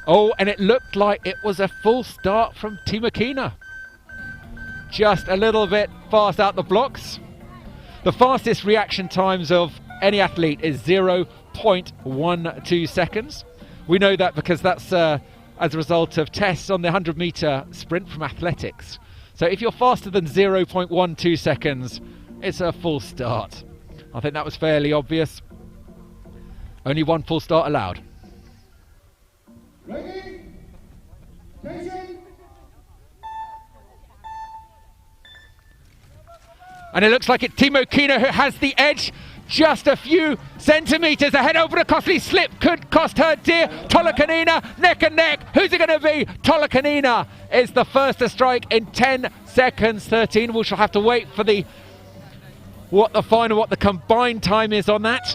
Oh, and it looked like it was a full start from TIMOKHINA. Just a little bit fast out the blocks. The fastest reaction times of any athlete is 0.12 seconds. We know that because that's as a result of tests on the 100-meter sprint from athletics. So if you're faster than 0.12 seconds, it's a full start. I think that was fairly obvious. Only one full start allowed. Ready? Attention. And it looks like it's TIMOKHINA who has the edge. Just a few centimetres ahead over the costly slip. Could cost her dear. TOLOKONINA neck and neck. Who's it going to be? TOLOKONINA is the first to strike in 10 seconds 13. We shall have to wait for what the combined time is on that.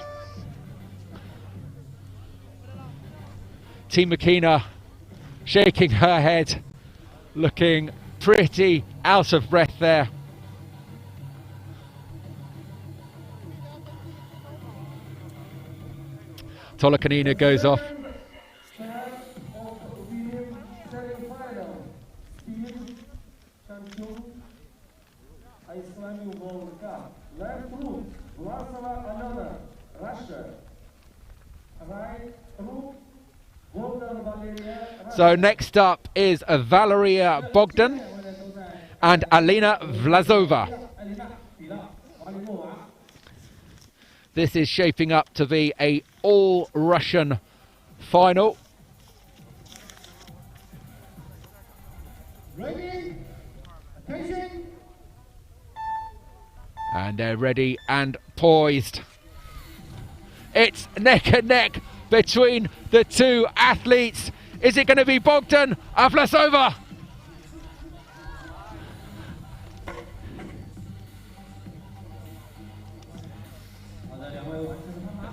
TIMOKHINA shaking her head, looking pretty out of breath there. TOLOKONINA goes off. Left group, VLASOV another, Russia. Right group, so next up is Valeria Bogdan and Alina VLASOV. This is shaping up to be a all-Russian final. Ready? Attention. And they're ready and poised. It's neck and neck between the two athletes. Is it going to be Bogdan or VLASOV?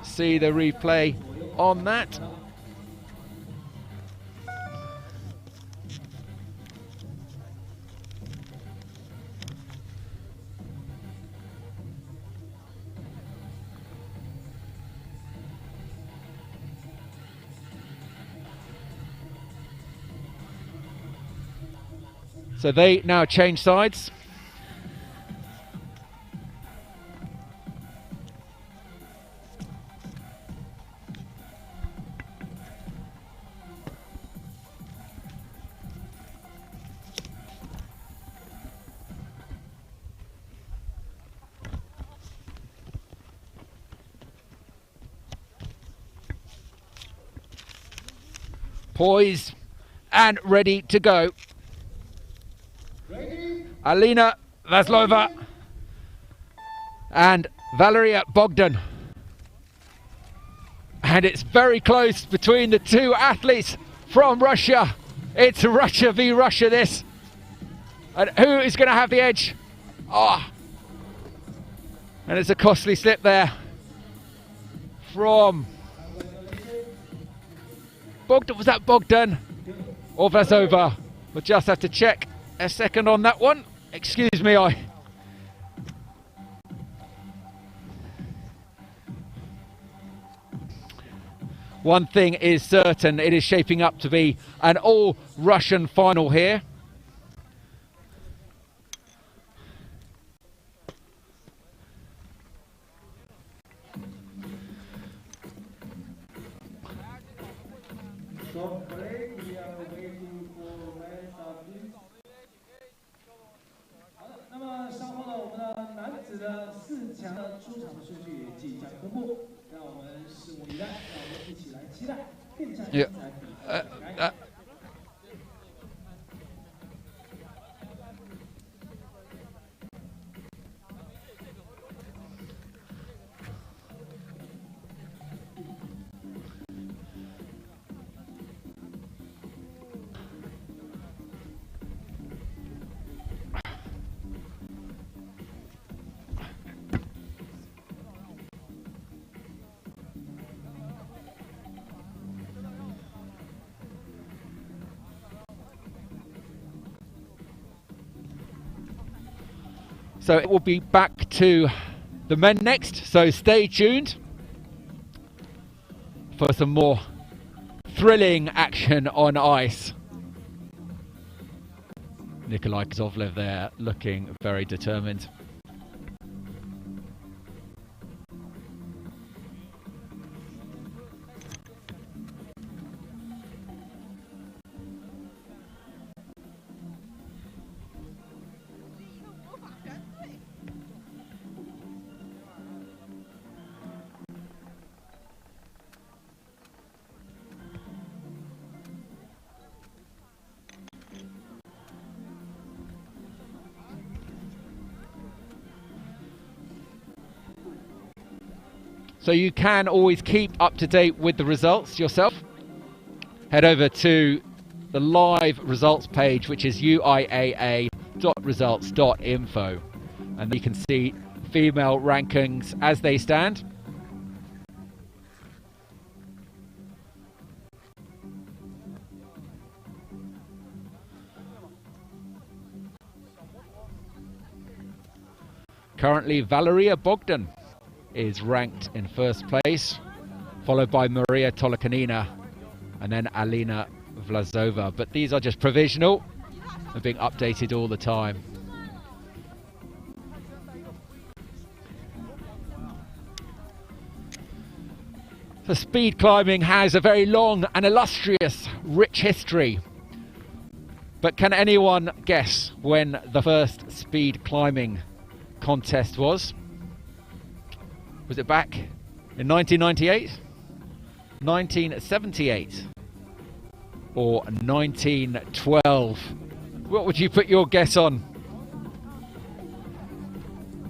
See the replay on that. So they now change sides. Poised and ready to go. Ready? Alina VLASOV and Valeria Bogdan. And it's very close between the two athletes from Russia. It's Russia v Russia, this. And who is going to have the edge? And it's a costly slip there from Bogdan. Was that Bogdan or VLASOV? We'll just have to check a second on that one. Excuse me, One thing is certain, it is shaping up to be an all-Russian final here. Stop break. We are waiting for men's 子的4强的出场顺序即将公布，让我们拭目以待，让我们一起来期待更加精彩比赛的展开。So it will be back to the men next, so stay tuned for some more thrilling action on ice. Nikolai KUZOVLEV there looking very determined. So you can always keep up to date with the results yourself. Head over to the live results page, which is uiaa.results.info, and you can see female rankings as they stand. Currently, Valeria Bogdan is ranked in first place, followed by Maria Tolokonina and then Alina VLASOV. But these are just provisional. They're being updated all the time. The speed climbing has a very long and illustrious, rich history. But can anyone guess when the first speed climbing contest was? Was it back in 1998, 1978, or 1912? What would you put your guess on?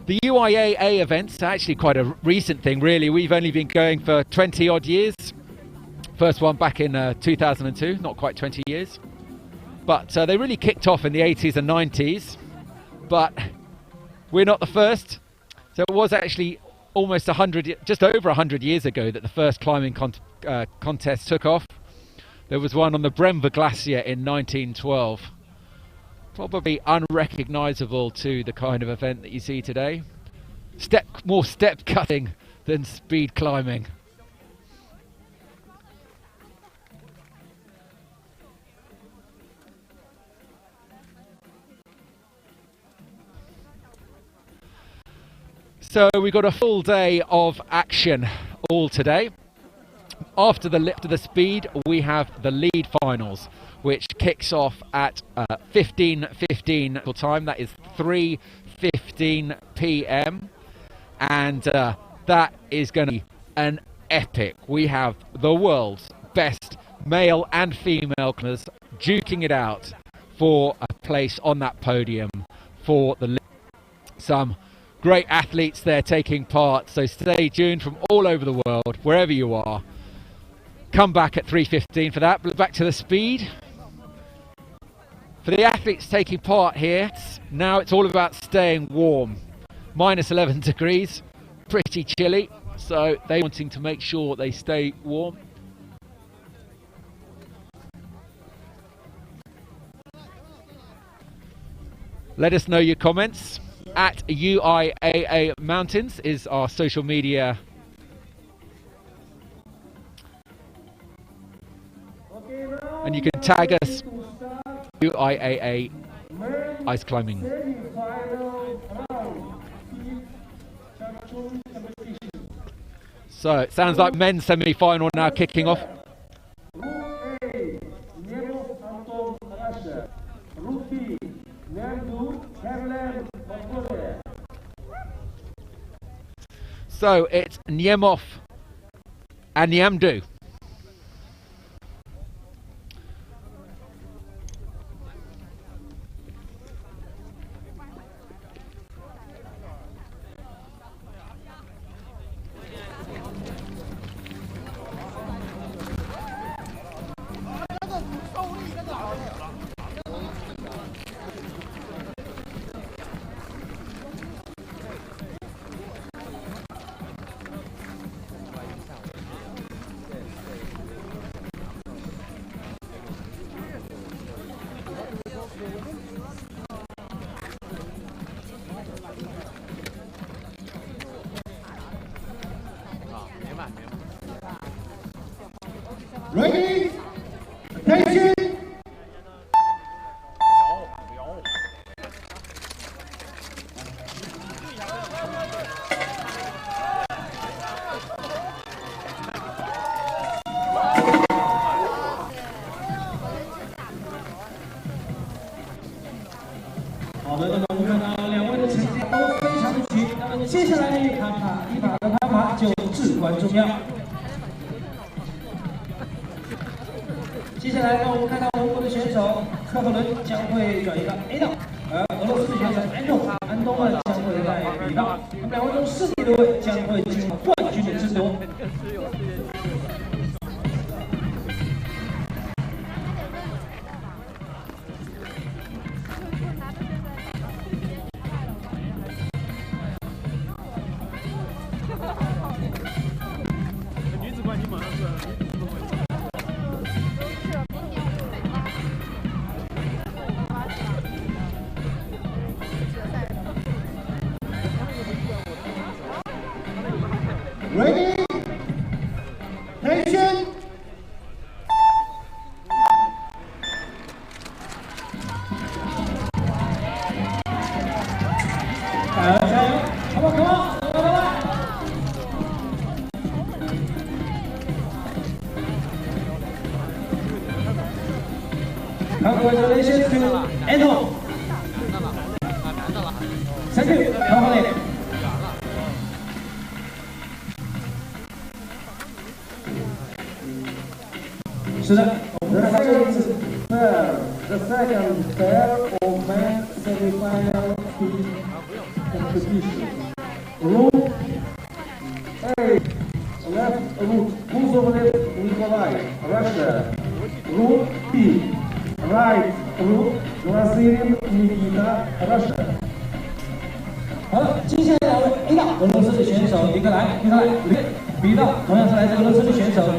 The UIAA events are actually quite a recent thing, really. We've only been going for 20 odd years. First one back in 2002, not quite 20 years. But they really kicked off in the 80s and 90s. But we're not the first. So it was actually almost 100, just over 100 years ago that the first climbing contest took off. There was one on the Bremver Glacier in 1912. Probably unrecognisable to the kind of event that you see today. More step cutting than speed climbing. So we've got a full day of action all today. After the lift of the speed, we have the lead finals, which kicks off at 15:15 local time. That is 3:15 p.m. And that is going to be an epic. We have the world's best male and female climbers duking it out for a place on that podium for the lead. Some great athletes there taking part, so stay tuned from all over the world, wherever you are. Come back at 3:15 for that. But back to the speed. For the athletes taking part here, now it's all about staying warm. Minus 11 degrees, pretty chilly, so they're wanting to make sure they stay warm. Let us know your comments. At UIAA Mountains is our social media. And you can tag us, UIAA Ice Climbing. So it sounds like men's semi-final now kicking off. So it's Niemov and Niamdu. Ready? Attention! 好的，那么我们看到两位的成绩都非常的齐，那么接下来一把的攀爬就至关重要。接下来，让我们看到我们的选手科赫伦将会转移到 A 道，而俄罗斯的选手安东呢将会在 B 道。那么两位中世界的位将会进入冠军的争夺。 Ready? Attention! Come on! Congratulations to Anton. Thank you. Come on. 是的，我们看到这一次 the second pair of men semi-final competition. Route A, left route KUZOVLEV NIKOLAI, Russia. Route B, right route Brazilian Nikita, Russia. 好了，接下来两位 A 道俄罗斯的选手尼克莱，B 道同样是来自俄罗斯的选手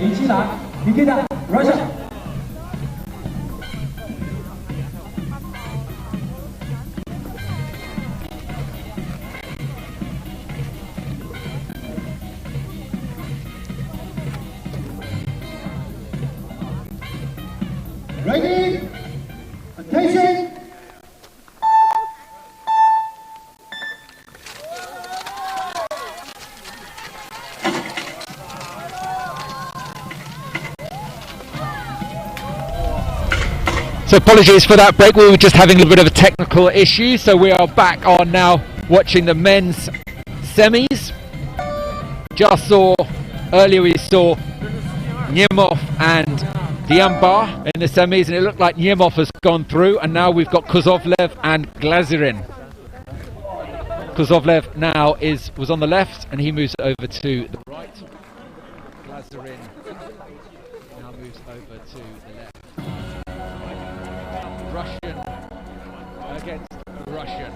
Nikita Russia。 Ready? Attention! So apologies for that break, we were just having a bit of a technical issue, so we are back on now watching the men's semis. Just saw, earlier we saw Niemov and Diambar in the semis, and it looked like Niemov has gone through, and now we've got KUZOVLEV and GEHRLEIN. KUZOVLEV now was on the left, and he moves over to the right. GEHRLEIN now moves over to the left. Russian against Russian.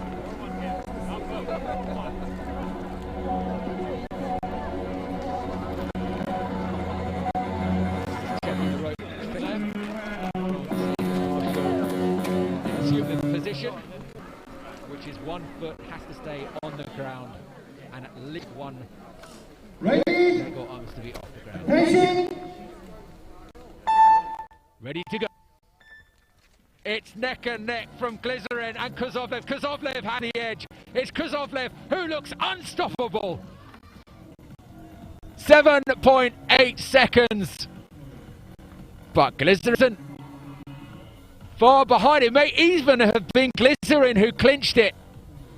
Assuming position, which is 1 foot has to stay on the ground, and at least one leg or arms to be off the ground. Attention! Ready to go. It's neck and neck from GEHRLEIN and KUZOVLEV. KUZOVLEV had the edge. It's KUZOVLEV who looks unstoppable. 7.8 seconds. But GEHRLEIN far behind. It may even have been GEHRLEIN who clinched it.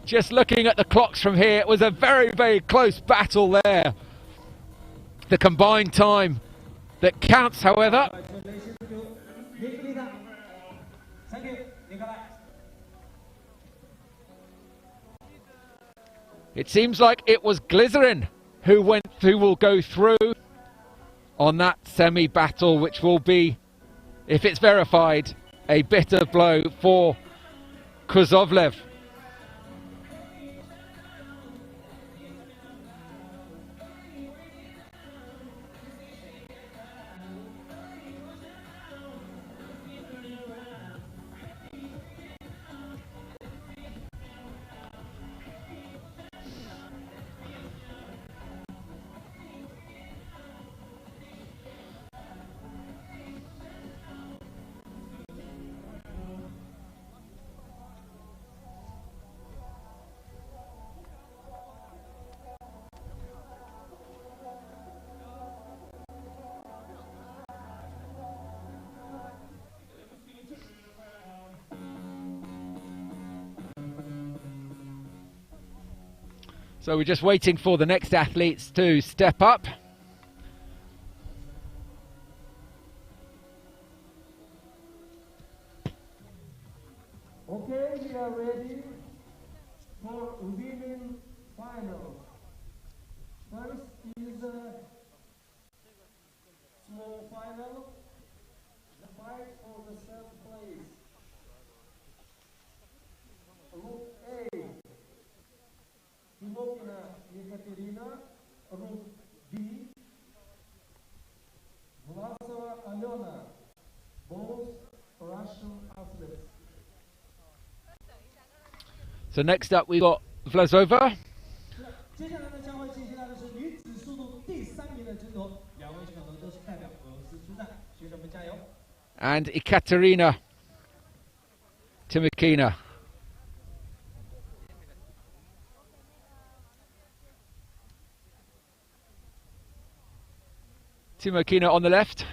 Just looking at the clocks from here, it was a very, very close battle there. The combined time that counts, however. It seems like it was Glycerin who will go through on that semi-battle, which will be, if it's verified, a bitter blow for KUZOVLEV. So we're just waiting for the next athletes to step up. Okay, we are ready for women final. First is a small final, the fight for the third place. Group A, TIMOKHINA EKATERINA. Group B, VLASOV, both Russian athletes. So next up we've got VLASOV. And EKATERINA TIMOKHINA. TIMOKHINA on the left.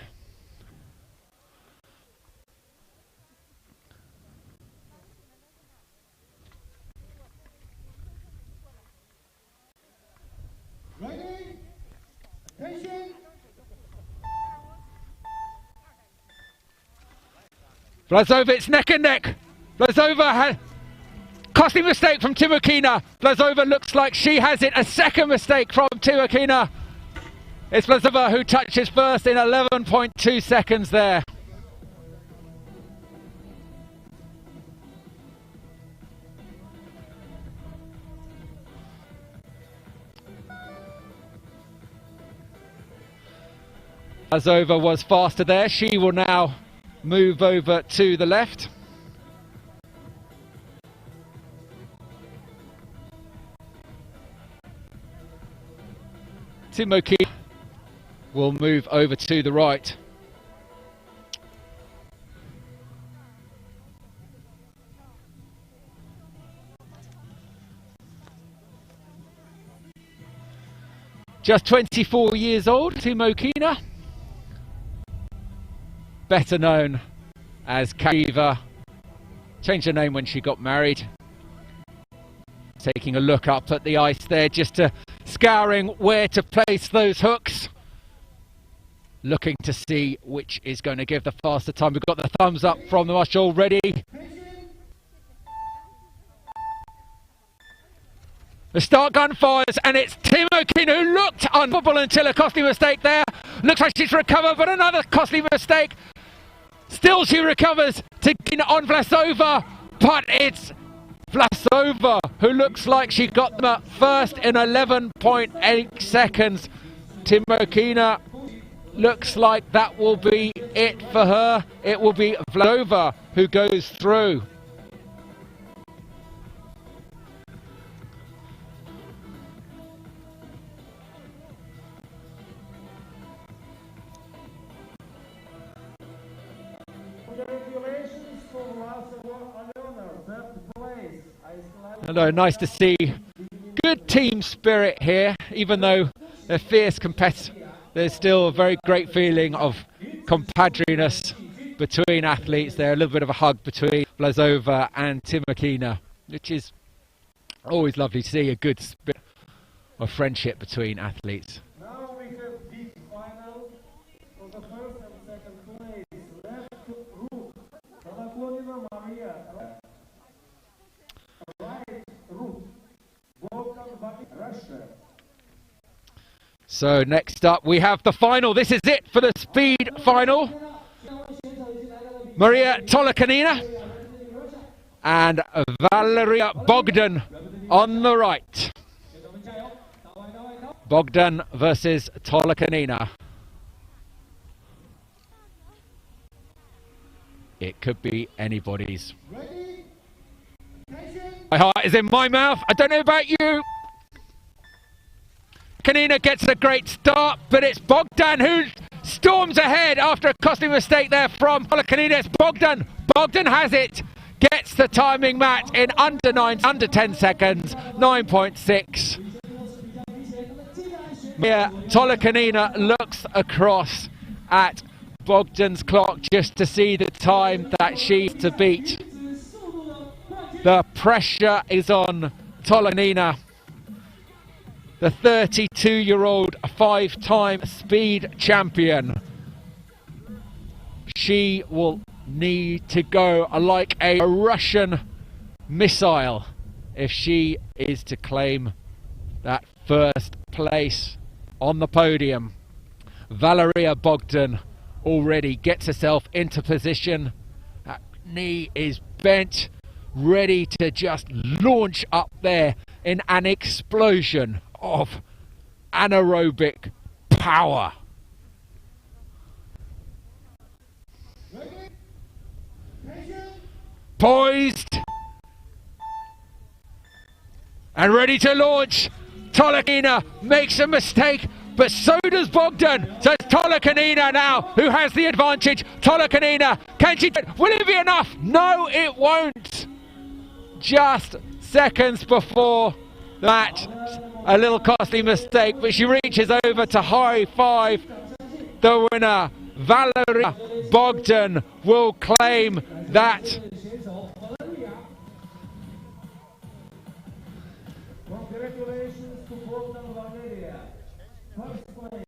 Ready? Attention! VLASOV, it's neck and neck. VLASOV had costly mistake from TIMOKHINA. VLASOV looks like she has it. A second mistake from TIMOKHINA. It's VLASOV who touches first in 11.2 seconds there. VLASOV was faster there. She will now move over to the left. TIMOKHINA will move over to the right. Just 24 years old, TIMOKHINA. Better known as KARTASHEV. Changed her name when she got married. Taking a look up at the ice there, just scouring where to place those hooks. Looking to see which is going to give the faster time. We've got the thumbs up from the marshal already. The start gun fires, and it's TIMOKHINA who looked unstoppable until a costly mistake there. Looks like she's recovered, but another costly mistake. Still she recovers to gain on VLASOV, but it's VLASOV who looks like she got them at first in 11.8 seconds. TIMOKHINA looks like that will be it for her. It will be VLASOV who goes through. Congratulations for VLASOV, third place. Hello, nice to see good team spirit here, even though they're fierce competitors. There's still a very great feeling of compadriness between athletes there. A little bit of a hug between VLASOV and TIMOKHINA, which is Always lovely to see a good spirit of friendship between athletes. Now we have big final for the first and second place. Left root, Tolokonina Maria. Right root, Russia. So next up we have the final. This is it for the speed final. Maria Tolokonina and Valeria Bogdan on the right. Bogdan versus Tolokonina. It could be anybody's. My heart is in my mouth. I don't know about you. Tolokonina gets a great start, but it's Bogdan who storms ahead after a costly mistake there from Tolokonina. It's Bogdan. Bogdan has it. Gets the timing match in under 10 seconds. 9.6. Yeah, Tolokonina looks across at Bogdan's clock just to see the time that she's to beat. The pressure is on Tolokonina. The 32-year-old five-time speed champion. She will need to go like a Russian missile if she is to claim that first place on the podium. Valeria Bogdan already gets herself into position. That knee is bent, ready to just launch up there in an explosion of anaerobic power. Poised and ready to launch. Tolokonina makes a mistake, but so does Bogdan. So it's Tolokonina now who has the advantage. Tolokonina, can she? Will it be enough? No, it won't. Just seconds before that, a little costly mistake, but she reaches over to high five the winner. Valeria Bogdan will claim that.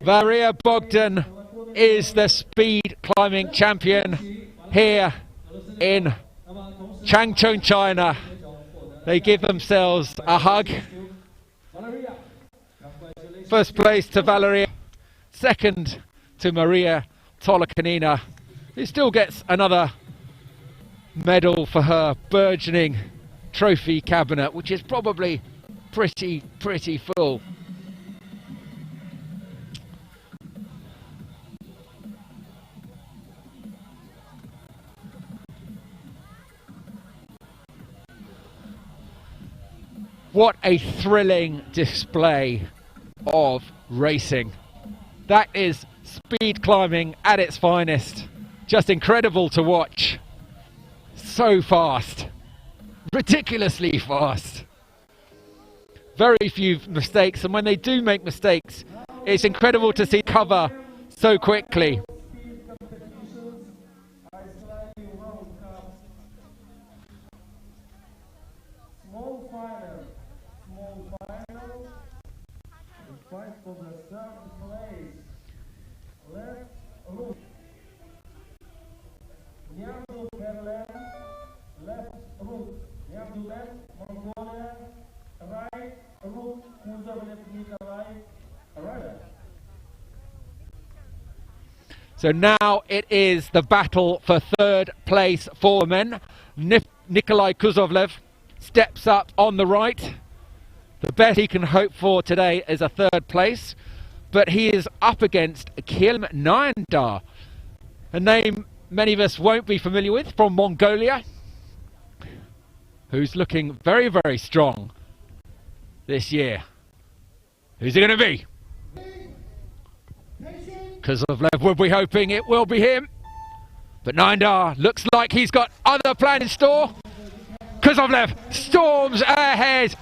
Valeria Bogdan is the speed climbing champion here in Changchun, China. They give themselves a hug. First place to Valeria, second to Maria Tolokonina, who still gets another medal for her burgeoning trophy cabinet, which is probably pretty full. What a thrilling display of racing. That is speed climbing at its finest. Just incredible to watch. So fast. Ridiculously fast. Very few mistakes, and when they do make mistakes, it's incredible to see cover so quickly. Fight for the third place. Left root, GEHRLEIN. Left root, Mongolia. Right root, KUZOVLEV NIKOLAI. So now it is the battle for third place for men. Nikolai KUZOVLEV steps up on the right. The best he can hope for today is a third place, but he is up against Kim Nyandar, a name many of us won't be familiar with, from Mongolia, who's looking very strong this year. Who's it going to be? KUZOVLEV will be hoping it will be him, but Nyandar looks like he's got other plans in store. KUZOVLEV storms ahead.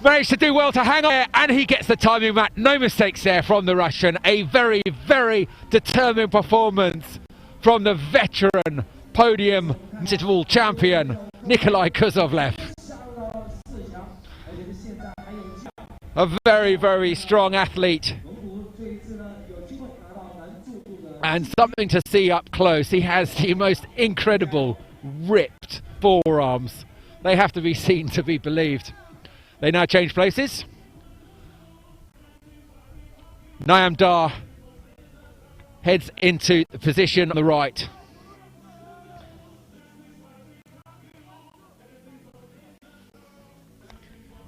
Managed to do well to hang on there, and he gets the timing match. No mistakes there from the Russian. A very determined performance from the veteran podium interval champion Nikolai KUZOVLEV. A very, very strong athlete. And something to see up close. He has the most incredible ripped forearms. They have to be seen to be believed. They now change places. Nyamdar heads into the position on the right.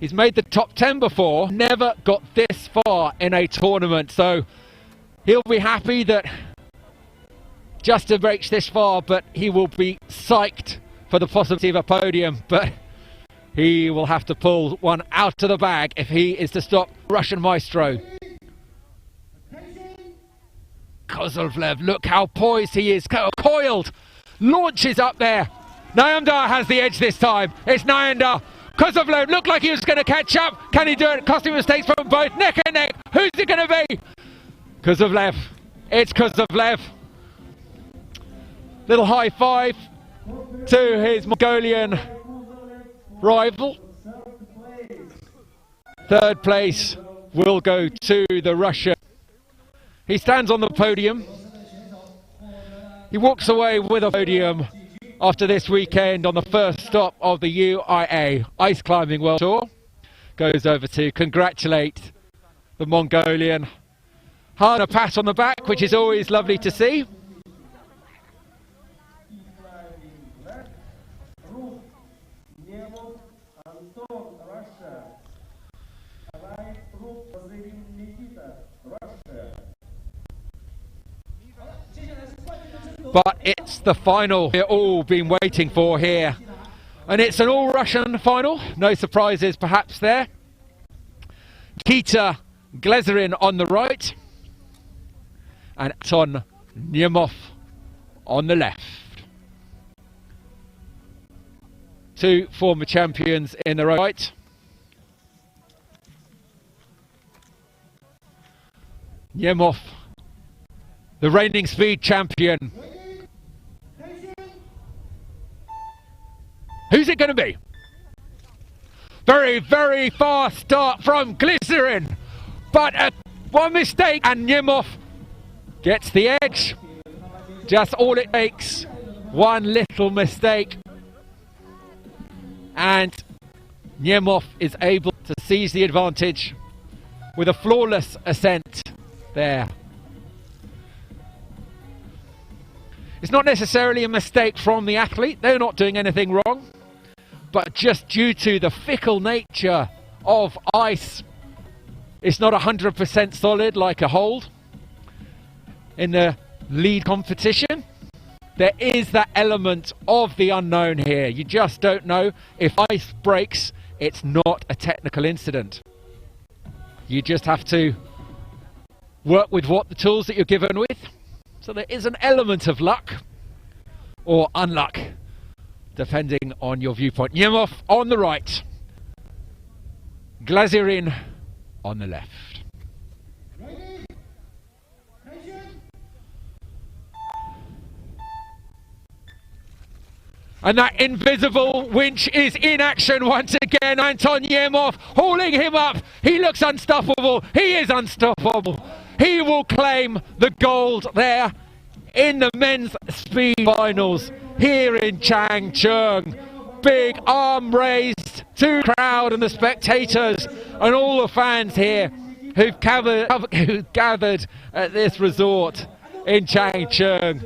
He's made the top 10 before, never got this far in a tournament, so he'll be happy that just to reach this far, but he will be psyched for the possibility of a podium, but he will have to pull one out of the bag if he is to stop Russian maestro. KUZOVLEV, look how poised he is, coiled, launches up there. Nyamdar has the edge this time. It's Nyamdar. KUZOVLEV looked like he was going to catch up. Can he do it? Costing mistakes from both. Neck and neck. Who's it going to be? KUZOVLEV. It's KUZOVLEV. Little high five to his Mongolian rival. Third place will go to the Russian. He stands on the podium. He walks away with a podium after this weekend on the first stop of the UIAA Ice Climbing World Tour. Goes over to congratulate the Mongolian. Hard a pat on the back, which is always lovely to see. But it's the final we've all been waiting for here. And it's an all-Russian final. No surprises perhaps there. Nikita Glezerin on the right. And Anton Nemov on the left. Two former champions in the right. Nemov, the reigning speed champion. Who's it going to be? Very, very fast start from Glezerin. But one mistake and Nemov gets the edge. Just all it takes. One little mistake. And Nemov is able to seize the advantage with a flawless ascent there. It's not necessarily a mistake from the athlete. They're not doing anything wrong. But just due to the fickle nature of ice, it's not 100% solid like a hold. In the lead competition, there is that element of the unknown here. You just don't know. If ice breaks, it's not a technical incident. You just have to work with the tools that you're given with. So there is an element of luck or unluck, depending on your viewpoint. Nemov on the right, Glezerin on the left. And that invisible winch is in action once again. Anton Nemov hauling him up. He looks unstoppable. He is unstoppable. He will claim the gold there in the men's speed finals here in Changchun. Big arm raised to the crowd and the spectators and all the fans here who've gathered at this resort in Changchun,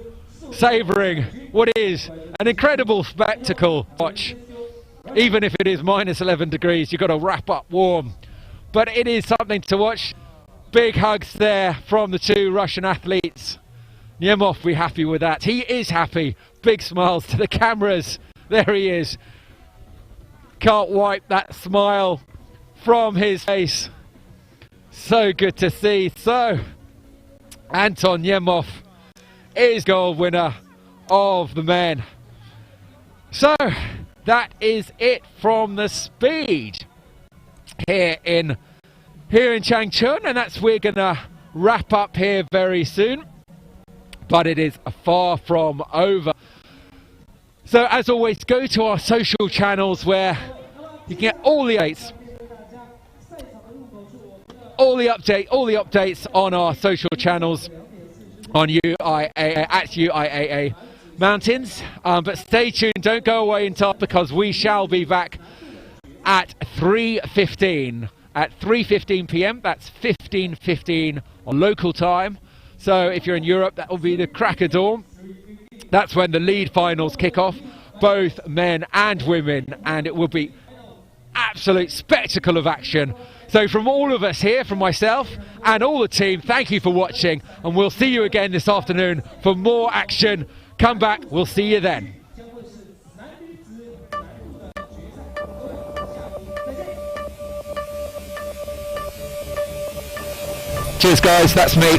savouring what is an incredible spectacle. Watch, even if it is minus 11 degrees, you've got to wrap up warm, but it is something to watch. Big hugs there from the two Russian athletes. Nemov, we're happy with that. He is happy. Big smiles to the cameras. There he is. Can't wipe that smile from his face. So good to see. So, Anton Nemov is gold winner of the men. So, that is it from the speed here in Changchun, and we're gonna wrap up here very soon, but it is far from over. So as always, go to our social channels where you can get all the updates all the updates on our social channels on UIAA, at UIAA Mountains. But stay tuned, don't go away in time, because we shall be back at 3:15 p.m. That's 15:15 on local time. So if you're in Europe, that will be the crack of dawn. That's when the lead finals kick off, both men and women, and it will be absolute spectacle of action. So from all of us here, from myself and all the team, thank you for watching, and we'll see you again this afternoon for more action. Come back, we'll see you then. Cheers guys, that's me.